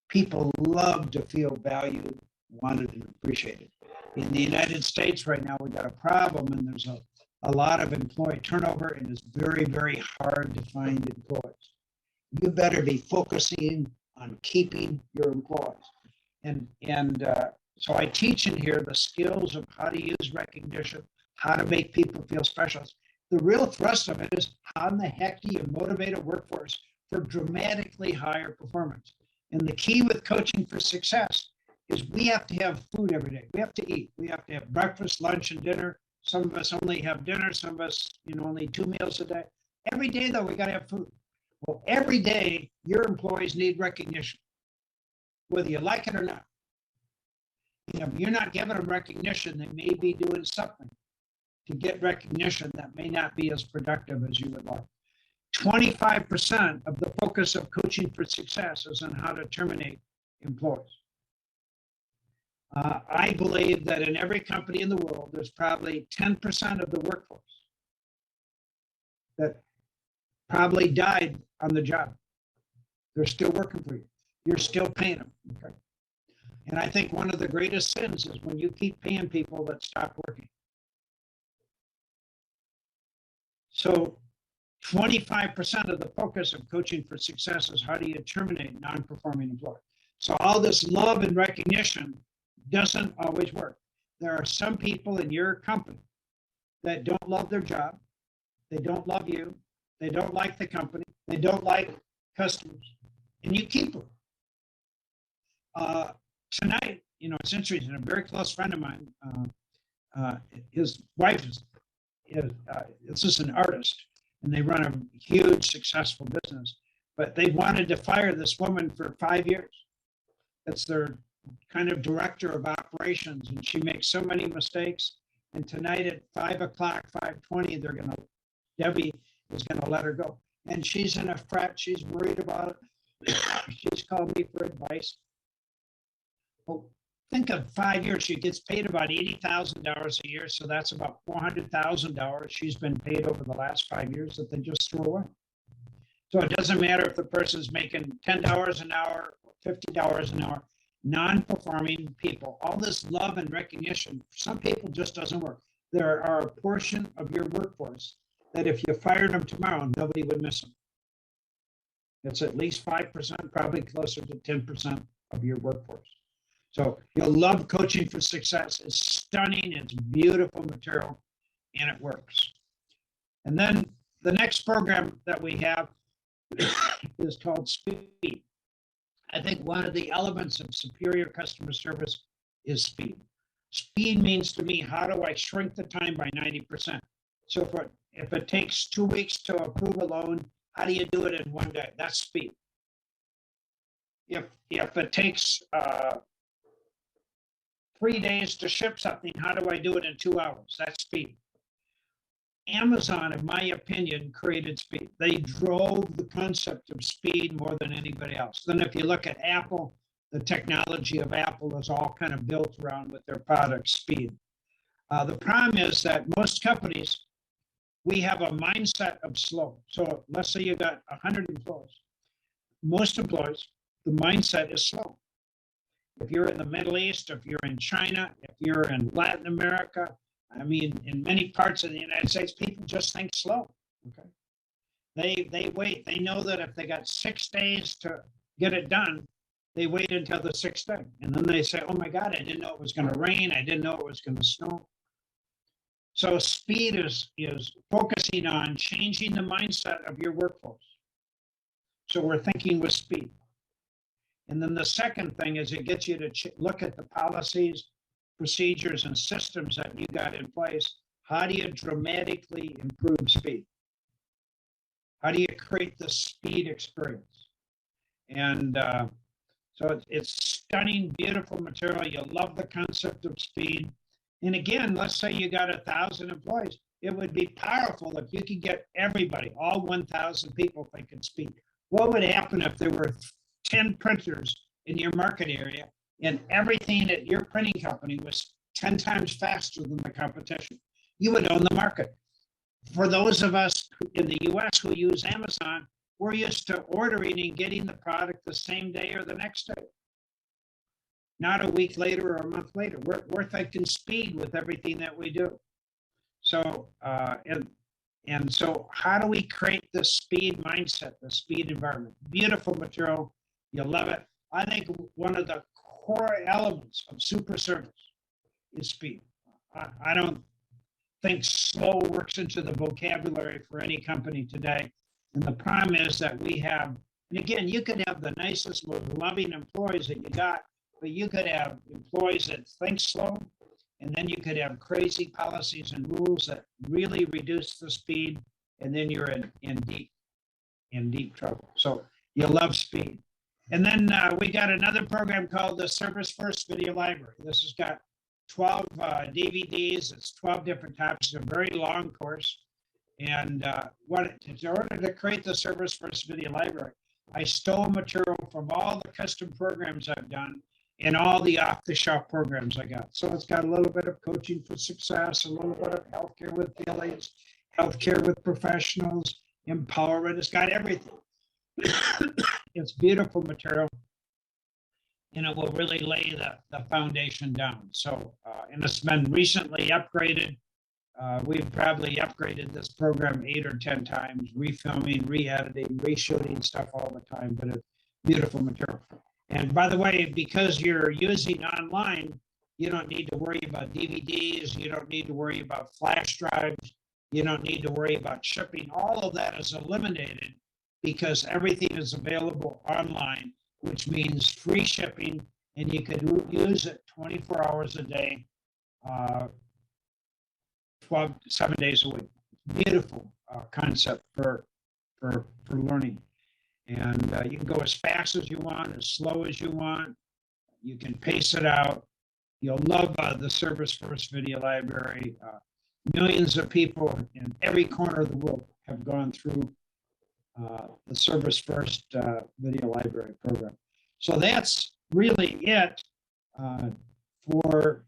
People love to feel valued, wanted, and appreciated. In the United States right now, we've got a problem, and there's a a lot of employee turnover and it's very, very hard to find employees. You better be focusing on keeping your employees. So I teach in here the skills of how to use recognition, how to make people feel special. The real thrust of it is how in the heck do you motivate a workforce for dramatically higher performance? And the key with coaching for success is we have to have food every day. We have to eat. We have to have breakfast, lunch, and dinner. Some of us only have dinner. Some of us, only 2 meals a day. Every day, though, we got to have food. Well, every day, your employees need recognition, whether you like it or not. If you're not giving them recognition, they may be doing something to get recognition that may not be as productive as you would like. 25% of the focus of coaching for success is on how to terminate employees. I believe that in every company in the world, there's probably 10% of the workforce that probably died on the job. They're still working for you. You're still paying them. Okay? And I think one of the greatest sins is when you keep paying people that stop working. So 25% of the focus of coaching for success is how do you terminate non-performing employees. So all this love and recognition doesn't always work. There are some people in your company that don't love their job. They don't love you. They don't like the company. They don't like customers. And you keep them. Tonight, it's interesting. A very close friend of mine, his wife is an artist, and they run a huge, successful business. But they wanted to fire this woman for 5 years. That's their kind of director of operations, and she makes so many mistakes. And tonight at 5 o'clock, 5:20, Debbie is gonna let her go. And she's in a fret. She's worried about it. She's called me for advice. Well, think of 5 years. She gets paid about $80,000 a year, so that's about $400,000 she's been paid over the last 5 years that they just threw away. So it doesn't matter if the person's making $10 an hour, $50 an hour. Non-performing people, all this love and recognition, for some people just doesn't work. There are a portion of your workforce that if you fired them tomorrow, nobody would miss them. It's at least 5%, probably closer to 10% of your workforce. So you'll love coaching for success. It's stunning, it's beautiful material, and it works. And then the next program that we have is called Speed. I think one of the elements of superior customer service is speed. Speed means to me, how do I shrink the time by 90%? So if it takes 2 weeks to approve a loan, how do you do it in 1 day? That's speed. If it takes 3 days to ship something, how do I do it in 2 hours? That's speed. Amazon, in my opinion, created speed. They drove the concept of speed more than anybody else. Then if you look at Apple, the technology of Apple is all kind of built around with their product speed. The problem is that most companies, we have a mindset of slow. So let's say you got 100 employees. Most employees, the mindset is slow. If you're in the Middle East, if you're in China, if you're in Latin America, I mean, in many parts of the United States, people just think slow. Okay, they wait. They know that if they got 6 days to get it done, they wait until the 6th day, and then they say, "Oh my God, I didn't know it was going to rain. I didn't know it was going to snow." So speed is focusing on changing the mindset of your workforce. So we're thinking with speed. And then the second thing is it gets you to look at the policies, procedures, and systems that you got in place. How do you dramatically improve speed? How do you create the speed experience? And so it's stunning, beautiful material. You love the concept of speed. And again, let's say you got 1,000 employees. It would be powerful if you could get everybody, all 1,000 people thinking speed. What would happen if there were 10 printers in your market area and everything at your printing company was 10 times faster than the competition? You would own the market. For those of us in the US who use Amazon, we're used to ordering and getting the product the same day or the next day, not a week later or a month later. We're thinking speed with everything that we do. So, and so how do we create the speed mindset, the speed environment? Beautiful material. You'll love it. I think one of the core elements of super service is speed. I don't think slow works into the vocabulary for any company today. And the problem is that we have, and again, you could have the nicest, most loving employees that you got, but you could have employees that think slow, and then you could have crazy policies and rules that really reduce the speed, and then you're in deep trouble. So you love speed. And then we got another program called the Service First Video Library. This has got 12 DVDs. It's 12 different topics. It's a very long course. And in order to create the Service First Video Library, I stole material from all the custom programs I've done and all the off-the-shelf programs I got. So it's got a little bit of coaching for success, a little bit of healthcare with affiliates, healthcare with professionals, empowerment. It's got everything. It's beautiful material, and it will really lay the foundation down. So, and it's been recently upgraded. We've probably upgraded this program 8 or 10 times, refilming, re-editing, reshooting stuff all the time, but it's beautiful material. And by the way, because you're using online, you don't need to worry about DVDs. You don't need to worry about flash drives. You don't need to worry about shipping. All of that is eliminated because everything is available online, which means free shipping, and you can use it 24 hours a day, 7 days a week. Beautiful concept for learning. And you can go as fast as you want, as slow as you want. You can pace it out. You'll love the Service First Video Library. Millions of people in every corner of the world have gone through the Service First Video Library program. So that's really it for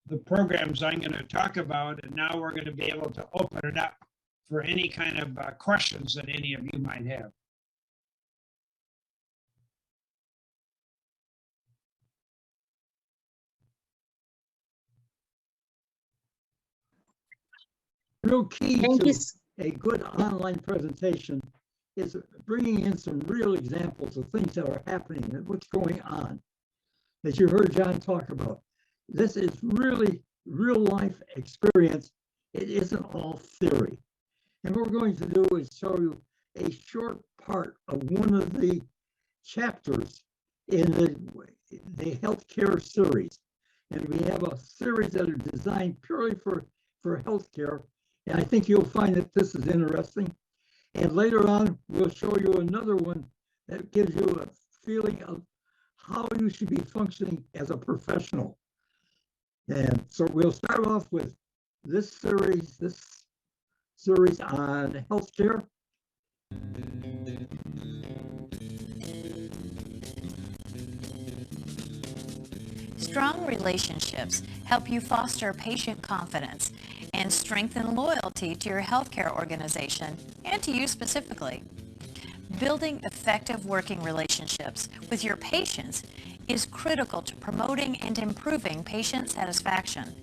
the programs I'm going to talk about. And now we're going to be able to open it up for any kind of questions that any of you might have. Real key Thank you. to a good online presentation is bringing in some real examples of things that are happening and what's going on. As you heard John talk about, this is really real life experience. It isn't all theory. And what we're going to do is show you a short part of one of the chapters in the healthcare series. And we have a series that are designed purely for healthcare. And I think you'll find that this is interesting. And later on, we'll show you another one that gives you a feeling of how you should be functioning as a professional. And so we'll start off with this series on healthcare. Strong relationships help you foster patient confidence and strengthen loyalty to your healthcare organization and to you specifically. Building effective working relationships with your patients is critical to promoting and improving patient satisfaction.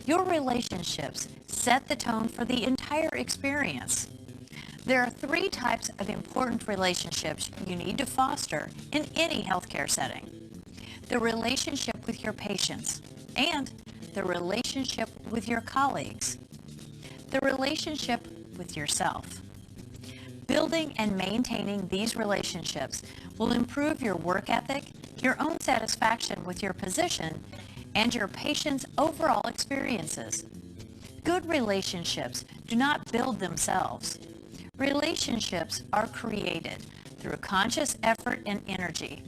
Your relationships set the tone for the entire experience. There are 3 types of important relationships you need to foster in any healthcare setting: the relationship with your patients and the relationship with your colleagues, the relationship with yourself. Building and maintaining these relationships will improve your work ethic, your own satisfaction with your position, and your patients' overall experiences. Good relationships do not build themselves. Relationships are created through conscious effort and energy.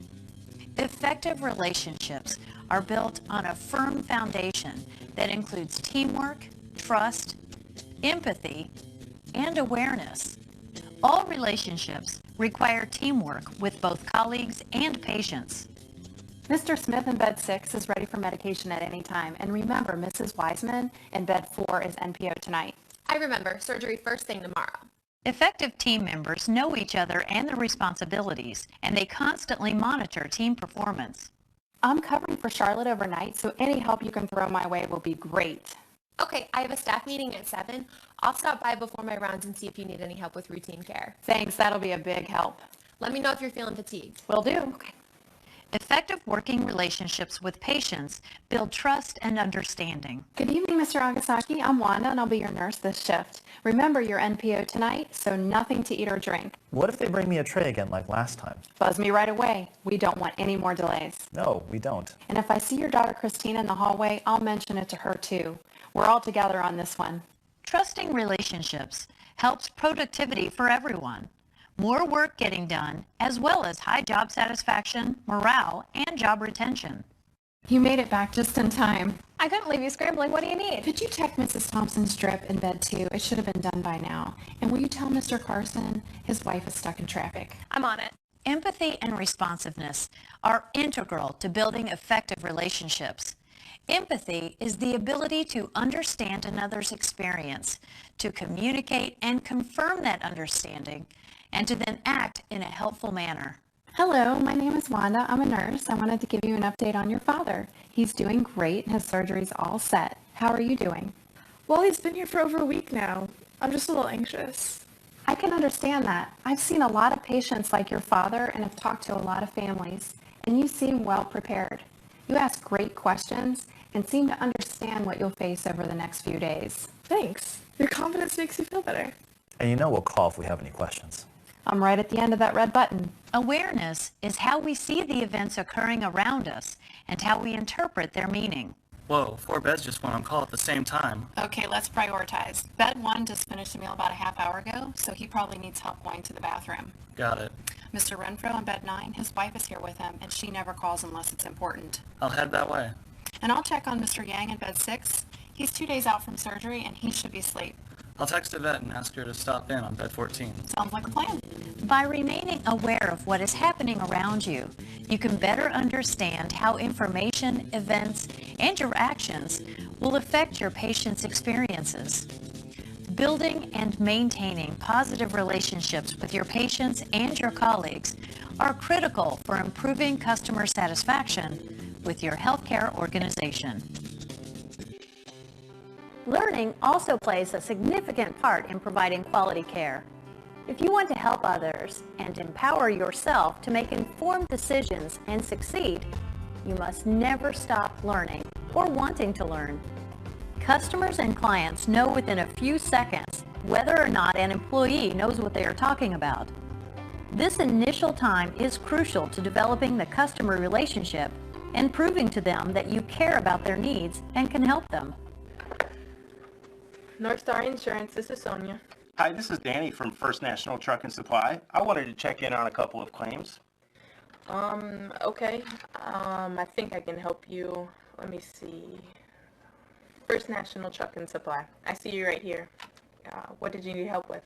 Effective relationships are built on a firm foundation that includes teamwork, trust, empathy, and awareness. All relationships require teamwork with both colleagues and patients. Mr. Smith in bed 6 is ready for medication at any time. And remember, Mrs. Wiseman in bed 4 is NPO tonight. I remember, surgery first thing tomorrow. Effective team members know each other and their responsibilities, and they constantly monitor team performance. I'm covering for Charlotte overnight, so any help you can throw my way will be great. Okay, I have a staff meeting at 7. I'll stop by before my rounds and see if you need any help with routine care. Thanks, that'll be a big help. Let me know if you're feeling fatigued. Will do. Okay. Effective working relationships with patients build trust and understanding. Good evening, Mr. Agasaki. I'm Wanda, and I'll be your nurse this shift. Remember, you're NPO tonight, so nothing to eat or drink. What if they bring me a tray again like last time? Buzz me right away. We don't want any more delays. No, we don't. And if I see your daughter Christina in the hallway, I'll mention it to her too. We're all together on this one. Trusting relationships helps productivity for everyone. More work getting done, as well as high job satisfaction, morale, and job retention. You made it back just in time. I couldn't leave you scrambling. What do you need? Could you check Mrs. Thompson's drip in bed 2? It should have been done by now. And will you tell Mr. Carson his wife is stuck in traffic? I'm on it. Empathy and responsiveness are integral to building effective relationships. Empathy is the ability to understand another's experience, to communicate and confirm that understanding, and to then act in a helpful manner. Hello, my name is Wanda. I'm a nurse. I wanted to give you an update on your father. He's doing great and his surgery's all set. How are you doing? Well, he's been here for over a week now. I'm just a little anxious. I can understand that. I've seen a lot of patients like your father and have talked to a lot of families, and you seem well prepared. You ask great questions and seem to understand what you'll face over the next few days. Thanks. Your confidence makes me feel better. And you know we'll call if we have any questions. I'm right at the end of that red button. Awareness is how we see the events occurring around us and how we interpret their meaning. Whoa, 4 beds just went on call at the same time. Okay, let's prioritize. Bed 1 just finished a meal about a half hour ago, so he probably needs help going to the bathroom. Got it. Mr. Renfro on bed 9, his wife is here with him, and she never calls unless it's important. I'll head that way. And I'll check on Mr. Yang in bed 6. He's 2 days out from surgery, and he should be asleep. I'll text Yvette and ask her to stop in on bed 14. Sounds like a plan. By remaining aware of what is happening around you, you can better understand how information, events, and your actions will affect your patient's experiences. Building and maintaining positive relationships with your patients and your colleagues are critical for improving customer satisfaction with your healthcare organization. Learning also plays a significant part in providing quality care. If you want to help others and empower yourself to make informed decisions and succeed, you must never stop learning or wanting to learn. Customers and clients know within a few seconds whether or not an employee knows what they are talking about. This initial time is crucial to developing the customer relationship and proving to them that you care about their needs and can help them. North Star Insurance, this is Sonia. Hi, this is Danny from First National Truck and Supply. I wanted to check in on a couple of claims. Okay. I think I can help you. Let me see. First National Truck and Supply. I see you right here. What did you need help with?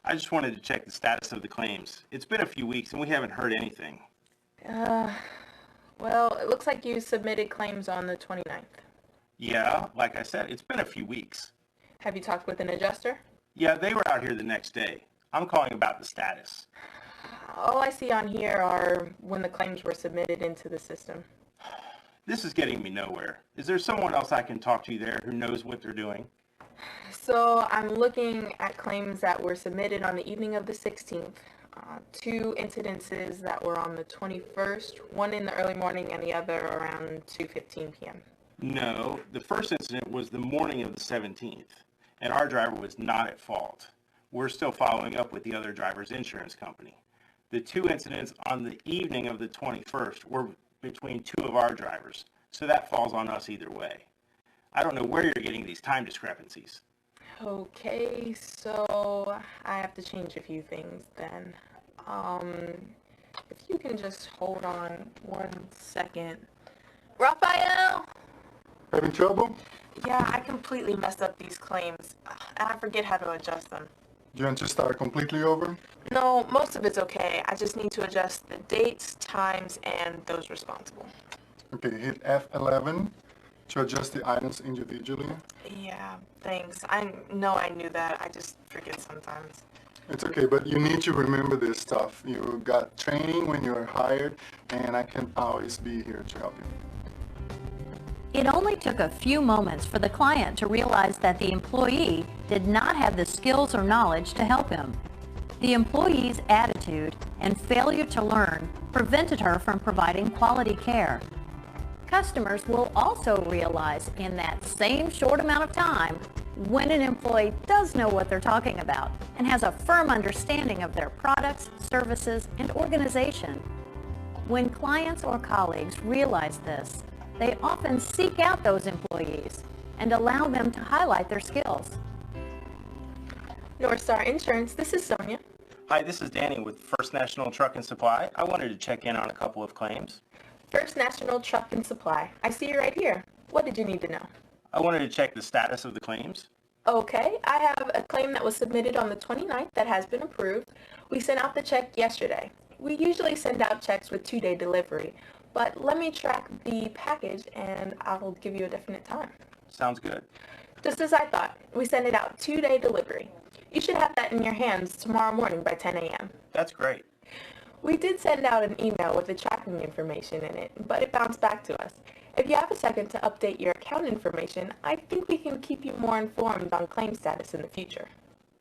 I just wanted to check the status of the claims. It's been a few weeks and we haven't heard anything. Well, it looks like you submitted claims on the 29th. Yeah, like I said, it's been a few weeks. Have you talked with an adjuster? Yeah, they were out here the next day. I'm calling about the status. All I see on here are when the claims were submitted into the system. This is getting me nowhere. Is there someone else I can talk to there who knows what they're doing? So I'm looking at claims that were submitted on the evening of the 16th. 2 incidences that were on the 21st, one in the early morning and the other around 2:15 p.m. No, the first incident was the morning of the 17th, and our driver was not at fault. We're still following up with the other driver's insurance company. The 2 incidents on the evening of the 21st were between 2 of our drivers, so that falls on us either way. I don't know where you're getting these time discrepancies. Okay, so I have to change a few things then. If you can just hold on 1 second. Raphael! Having trouble? Yeah, I completely messed up these claims, and I forget how to adjust them. You want to start completely over? No, most of it's okay. I just need to adjust the dates, times, and those responsible. Okay, hit F11 to adjust the items individually. Yeah, thanks. I know I knew that. I just forget sometimes. It's okay, but you need to remember this stuff. You got training when you were hired, and I can always be here to help you. It only took a few moments for the client to realize that the employee did not have the skills or knowledge to help him. The employee's attitude and failure to learn prevented her from providing quality care. Customers will also realize in that same short amount of time when an employee does know what they're talking about and has a firm understanding of their products, services, and organization. When clients or colleagues realize this, they often seek out those employees and allow them to highlight their skills. North Star Insurance, this is Sonia. Hi, this is Danny with First National Truck and Supply. I wanted to check in on a couple of claims. First National Truck and Supply. I see you right here. What did you need to know? I wanted to check the status of the claims. Okay, I have a claim that was submitted on the 29th that has been approved. We sent out the check yesterday. We usually send out checks with 2-day delivery, but let me track the package and I'll give you a definite time. Sounds good. Just as I thought, we send it out 2-day delivery. You should have that in your hands tomorrow morning by 10 a.m. That's great. We did send out an email with the tracking information in it, but it bounced back to us. If you have a second to update your account information, I think we can keep you more informed on claim status in the future.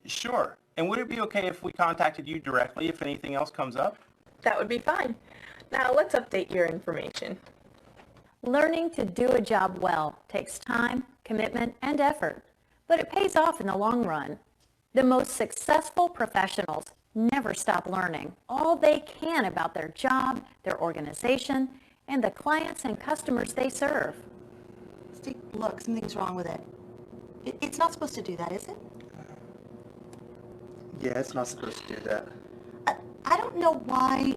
Sure. And would it be okay if we contacted you directly if anything else comes up? That would be fine. Now let's update your information. Learning to do a job well takes time, commitment, and effort, but it pays off in the long run. The most successful professionals never stop learning all they can about their job, their organization, and the clients and customers they serve. Steve, look, something's wrong with it. It's not supposed to do that, is it? Yeah, it's not supposed to do that. I don't know why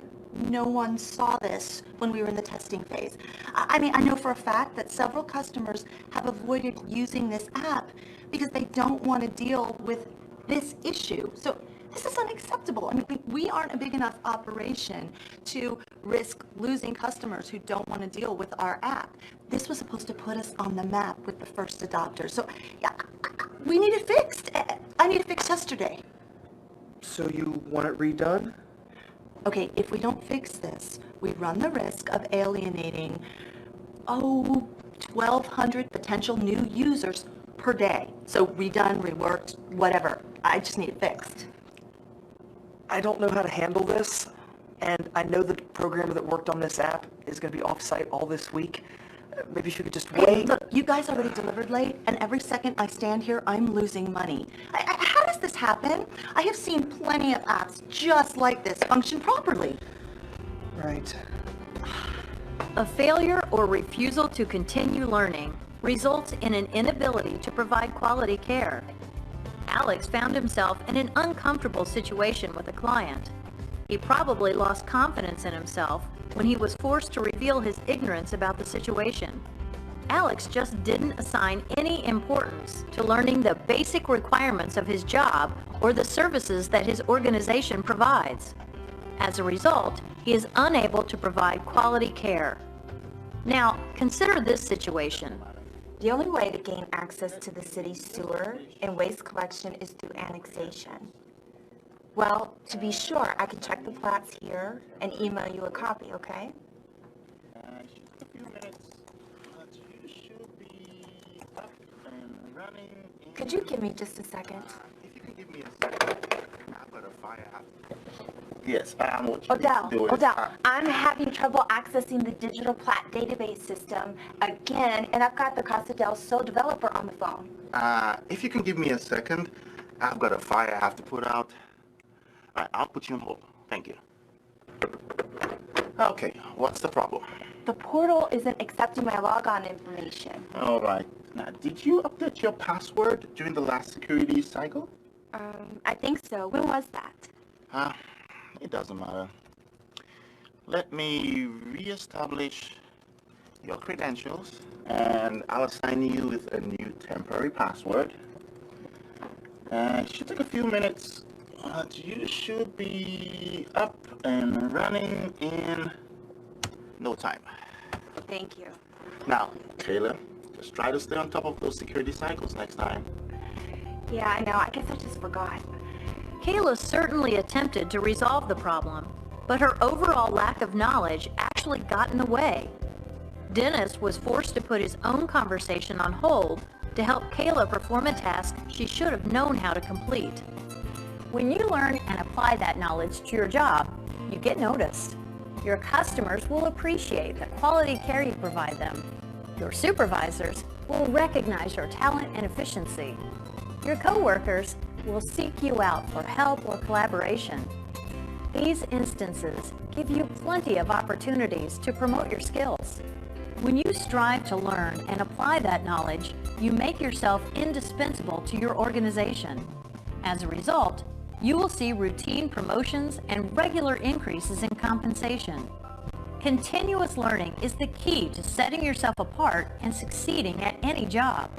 no one saw this when we were in the testing phase. I mean, I know for a fact that several customers have avoided using this app because they don't want to deal with this issue. So this is unacceptable. I mean, we aren't a big enough operation to risk losing customers who don't want to deal with our app. This was supposed to put us on the map with the first adopters. So yeah, we need it fixed. I need it fixed yesterday. So you want it redone? Okay, if we don't fix this, we run the risk of alienating, 1,200 potential new users per day. So redone, reworked, whatever. I just need it fixed. I don't know how to handle this, and I know the programmer that worked on this app is going to be off-site all this week. Maybe if you could just wait. Hey, look, you guys already delivered late, and every second I stand here, I'm losing money. How does this happen? I have seen plenty of apps just like this function properly. Right. A failure or refusal to continue learning results in an inability to provide quality care. Alex found himself in an uncomfortable situation with a client. He probably lost confidence in himself when he was forced to reveal his ignorance about the situation. Alex just didn't assign any importance to learning the basic requirements of his job or the services that his organization provides. As a result, he is unable to provide quality care. Now, consider this situation. The only way to gain access to the city's sewer and waste collection is through annexation. Well, to be sure, I can check the plats here and email you a copy, okay? Just a few minutes. You should be up and running. Could you give me just a second? If you can give me a second, I've got a fire out. Yes, I'm what you Odell, I'm having trouble accessing the digital plat database system again, and I've got the Casa del Sol developer on the phone. If you can give me a second, I've got a fire I have to put out. All right, I'll put you on hold. Thank you. Okay, what's the problem? The portal isn't accepting my logon information. All right. Now, did you update your password during the last security cycle? I think so. When was that? It doesn't matter. Let me reestablish your credentials, and I'll assign you with a new temporary password. It should take a few minutes. You should be up and running in no time. Thank you. Now, Kayla, just try to stay on top of those security cycles next time. Yeah, I know. I guess I just forgot. Kayla certainly attempted to resolve the problem, but her overall lack of knowledge actually got in the way. Dennis was forced to put his own conversation on hold to help Kayla perform a task she should have known how to complete. When you learn and apply that knowledge to your job, you get noticed. Your customers will appreciate the quality care you provide them. Your supervisors will recognize your talent and efficiency. Your coworkers will seek you out for help or collaboration. These instances give you plenty of opportunities to promote your skills. When you strive to learn and apply that knowledge, you make yourself indispensable to your organization. As a result, you will see routine promotions and regular increases in compensation. Continuous learning is the key to setting yourself apart and succeeding at any job.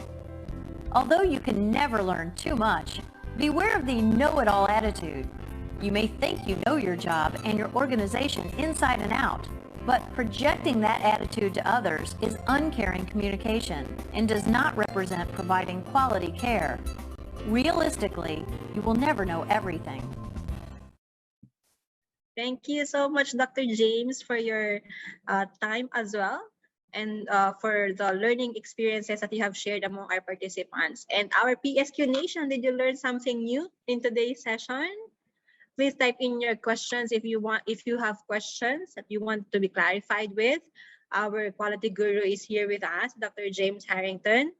Although you can never learn too much, beware of the know-it-all attitude. You may think you know your job and your organization inside and out, but projecting that attitude to others is uncaring communication and does not represent providing quality care. Realistically, you will never know everything. Thank you so much, Dr. James, for your time as well, and for the learning experiences that you have shared among our participants. And our PSQ Nation, did you learn something new in today's session? Please type in your questions if you have questions that you want to be clarified with. Our quality guru is here with us, Dr. James Harrington.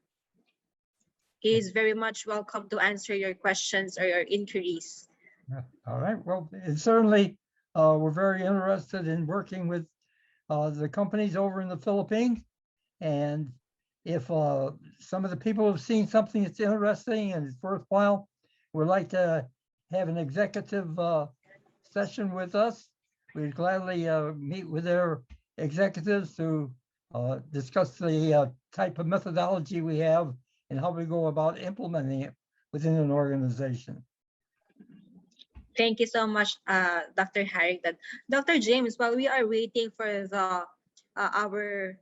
He is very much welcome to answer your questions or your inquiries. All right. Well, certainly we're very interested in working with the companies over in the Philippines. And if some of the people have seen something that's interesting and it's worthwhile, would like to have an executive session with us, we'd gladly meet with their executives to discuss the type of methodology we have and how we go about implementing it within an organization. Thank you so much, Dr. Harrington. Dr. James, while we are waiting for the our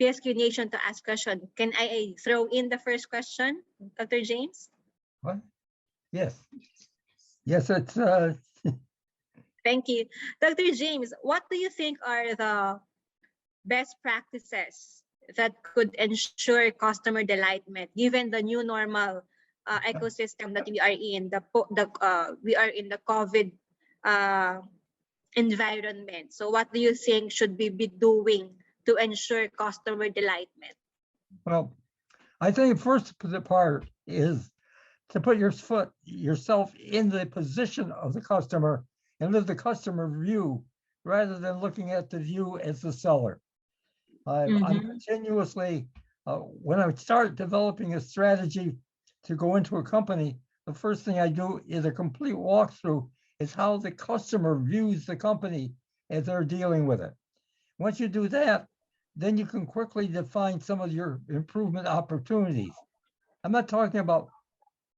PSQ Nation to ask question, can I throw in the first question, Dr. James? What? Yes. Yes, it's... Thank you. Dr. James, what do you think are the best practices that could ensure customer delightment given the new normal ecosystem that we are in, we are in the COVID environment? So what do you think should we be doing to ensure customer delightment? Well, I think first part is to put yourself in the position of the customer and let the customer view rather than looking at the view as the seller. I'm continuously, when I start developing a strategy to go into a company, the first thing I do is a complete walkthrough is how the customer views the company as they're dealing with it. Once you do that, then you can quickly define some of your improvement opportunities. I'm not talking about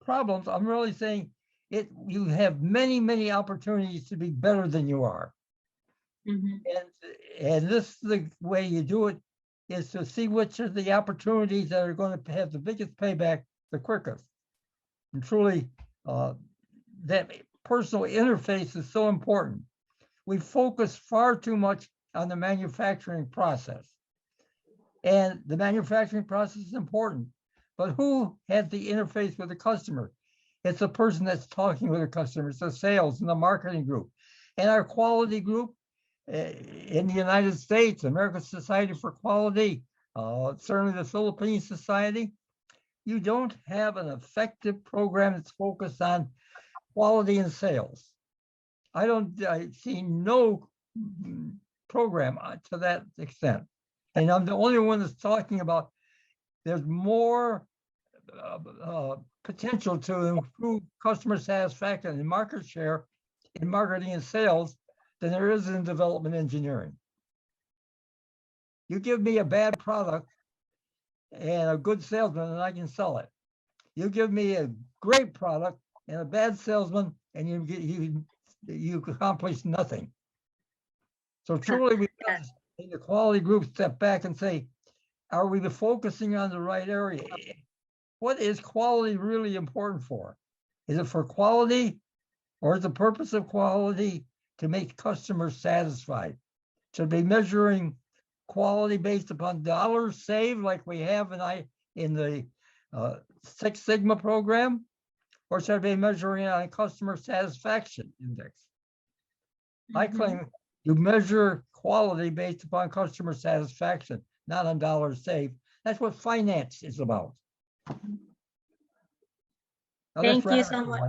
problems. I'm really saying you have many, many opportunities to be better than you are. And this the way you do it is to see which are the opportunities that are going to have the biggest payback the quickest. And truly, that personal interface is so important. We focus far too much on the manufacturing process. And the manufacturing process is important. But who has the interface with the customer? It's the person that's talking with the customer. It's the sales and the marketing group. And our quality group in the United States, American Society for Quality, certainly the Philippine Society, you don't have an effective program that's focused on quality and sales. I see no program to that extent. And I'm the only one that's talking about there's more potential to improve customer satisfaction and market share in marketing and sales than there is in development engineering. You give me a bad product and a good salesman and I can sell it. You give me a great product and a bad salesman and you accomplish nothing. So truly we got to, in the quality group, step back and say, are we focusing on the right area? What is quality really important for? Is it for quality or is the purpose of quality to make customers satisfied? To be measuring quality based upon dollars saved like we have in the Six Sigma program? Or should I be measuring it on customer satisfaction index? I claim you measure quality based upon customer satisfaction, not on dollars saved. That's what finance is about. Now, Thank you so much.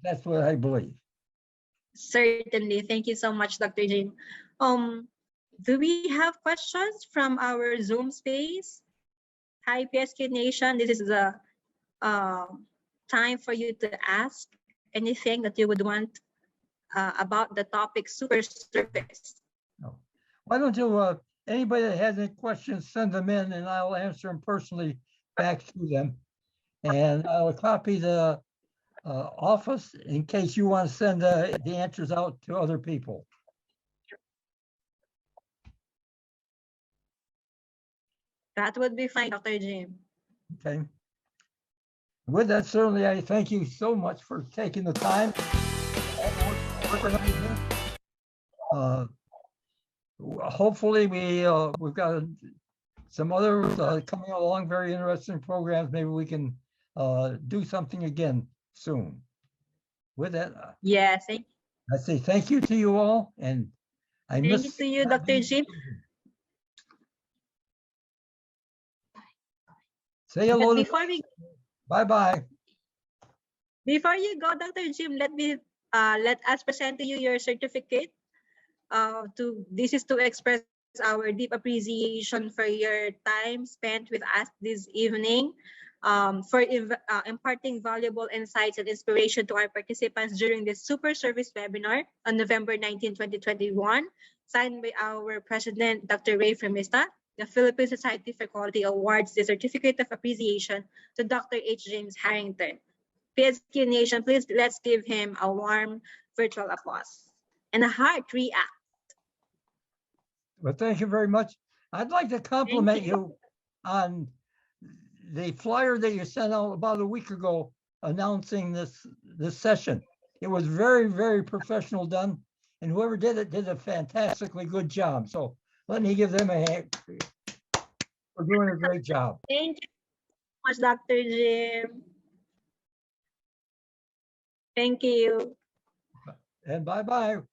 That's what I believe. Certainly. Thank you so much, Dr. Jim. Do we have questions from our Zoom space? Hi, PSQ Nation. This is the time for you to ask anything that you would want about the topic super service. No. Why don't you, anybody that has any questions, send them in and I'll answer them personally back to them. And I'll copy the office in case you want to send the answers out to other people. That would be fine, Dr. Jim. Okay. With that, certainly, I thank you so much for taking the time. Hopefully, we've got some other coming along, very interesting programs. Maybe we can do something again soon. With that, yes, I say thank you to you all, and thank you to you, Dr. Jim. Say hello. Before we bye. Before you go, Dr. Jim, let us present to you your certificate. This is to express our deep appreciation for your time spent with us this evening, for imparting valuable insights and inspiration to our participants during this super service webinar on November 19, 2021, signed by our president, Dr. Ray Fremista. The Philippine Society for Quality awards the Certificate of Appreciation to Dr. H. James Harrington. PSQ Nation, please let's give him a warm virtual applause and a heart react. Well, thank you very much. I'd like to compliment you on the flyer that you sent out about a week ago announcing this session. It was very, very professional done, and whoever did it did a fantastically good job. So let me give them a hand for doing a great job. Thank you so much, Dr. Jim. Thank you. And bye-bye.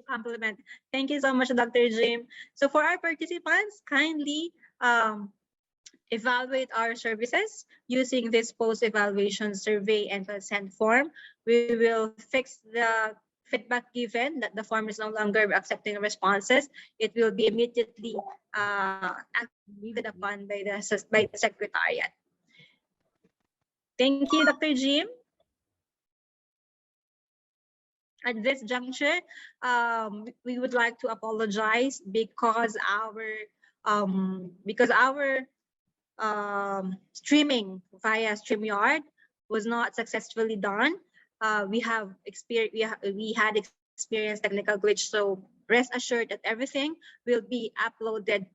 Compliment. Thank you so much, Dr. Jim. So for our participants, kindly evaluate our services using this post-evaluation survey and consent form. We will fix the feedback given that the form is no longer accepting responses. It will be immediately acted upon by the Secretariat. Thank you, Dr. Jim. At this juncture, we would like to apologize because our streaming via StreamYard was not successfully done. We had experienced technical glitch, so rest assured that everything will be uploaded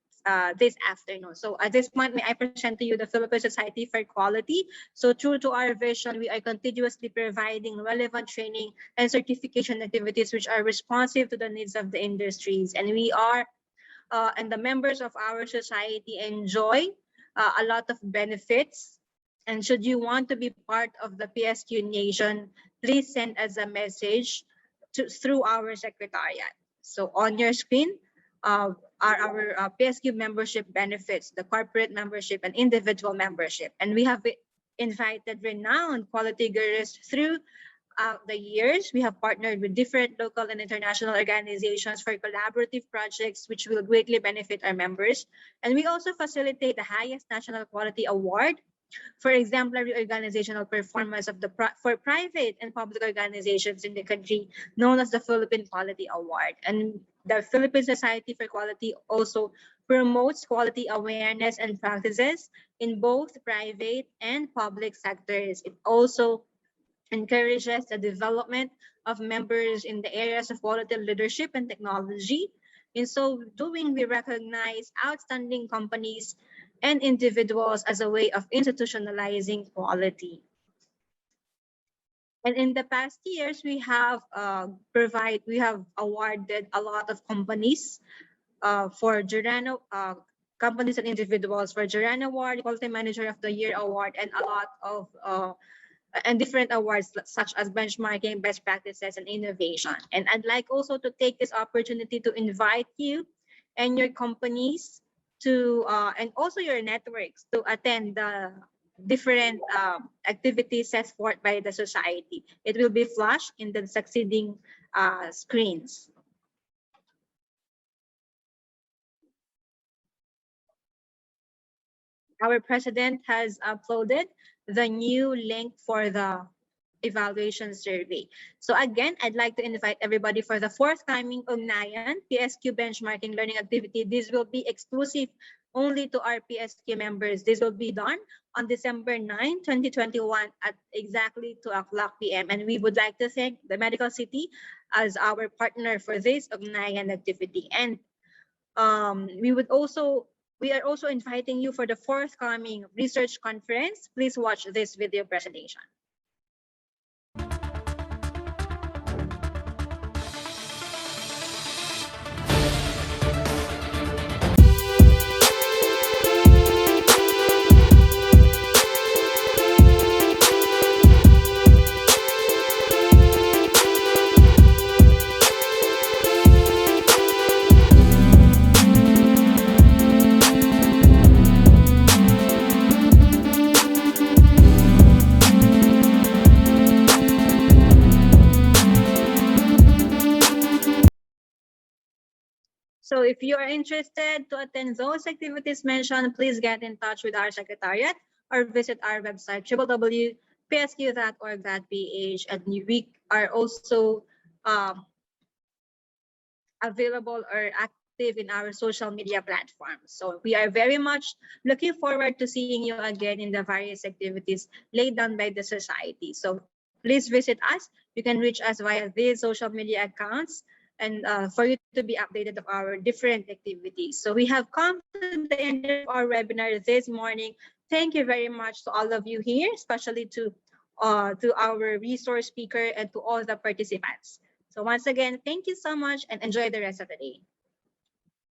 this afternoon. So at this point, may I present to you the Philippine Society for Quality. So true to our vision, we are continuously providing relevant training and certification activities which are responsive to the needs of the industries. And we are, and the members of our society enjoy a lot of benefits. And should you want to be part of the PSQ Nation, please send us a message through our Secretariat. So on your screen, are our PSQ membership benefits, the corporate membership and individual membership. And we have invited renowned quality gurus throughout the years. We have partnered with different local and international organizations for collaborative projects which will greatly benefit our members. And we also facilitate the highest national quality award for exemplary organizational performance for private and public organizations in the country, known as the Philippine Quality Award. And the Philippine Society for Quality also promotes quality awareness and practices in both private and public sectors. It also encourages the development of members in the areas of quality leadership and technology. In so doing, we recognize outstanding companies and individuals as a way of institutionalizing quality. And in the past years, we have awarded a lot of companies for Durano companies and individuals for Duran Award, Quality Manager of the Year Award, and a lot of and different awards such as benchmarking, best practices, and innovation. And I'd like also to take this opportunity to invite you and your companies to and also your networks to attend the different activities set forth by the society. It will be flashed in the succeeding screens. Our president has uploaded the new link for the evaluation survey. So again, I'd like to invite everybody for the forthcoming Ugnayan PSQ benchmarking learning activity. This will be exclusive only to our PSQ members. This will be done on December 9, 2021 at exactly 2:00 p.m. And we would like to thank the Medical City as our partner for this Ugnayan activity. And we are also inviting you for the forthcoming research conference. Please watch this video presentation. So if you are interested to attend those activities mentioned, please get in touch with our secretariat or visit our website, www.psq.org.ph. And we are also available or active in our social media platforms. So we are very much looking forward to seeing you again in the various activities laid down by the society. So please visit us. You can reach us via these social media accounts and for you to be updated of our different activities. So we have come to the end of our webinar this morning. Thank you very much to all of you here, especially to our resource speaker and to all the participants. So once again, thank you so much and enjoy the rest of the day.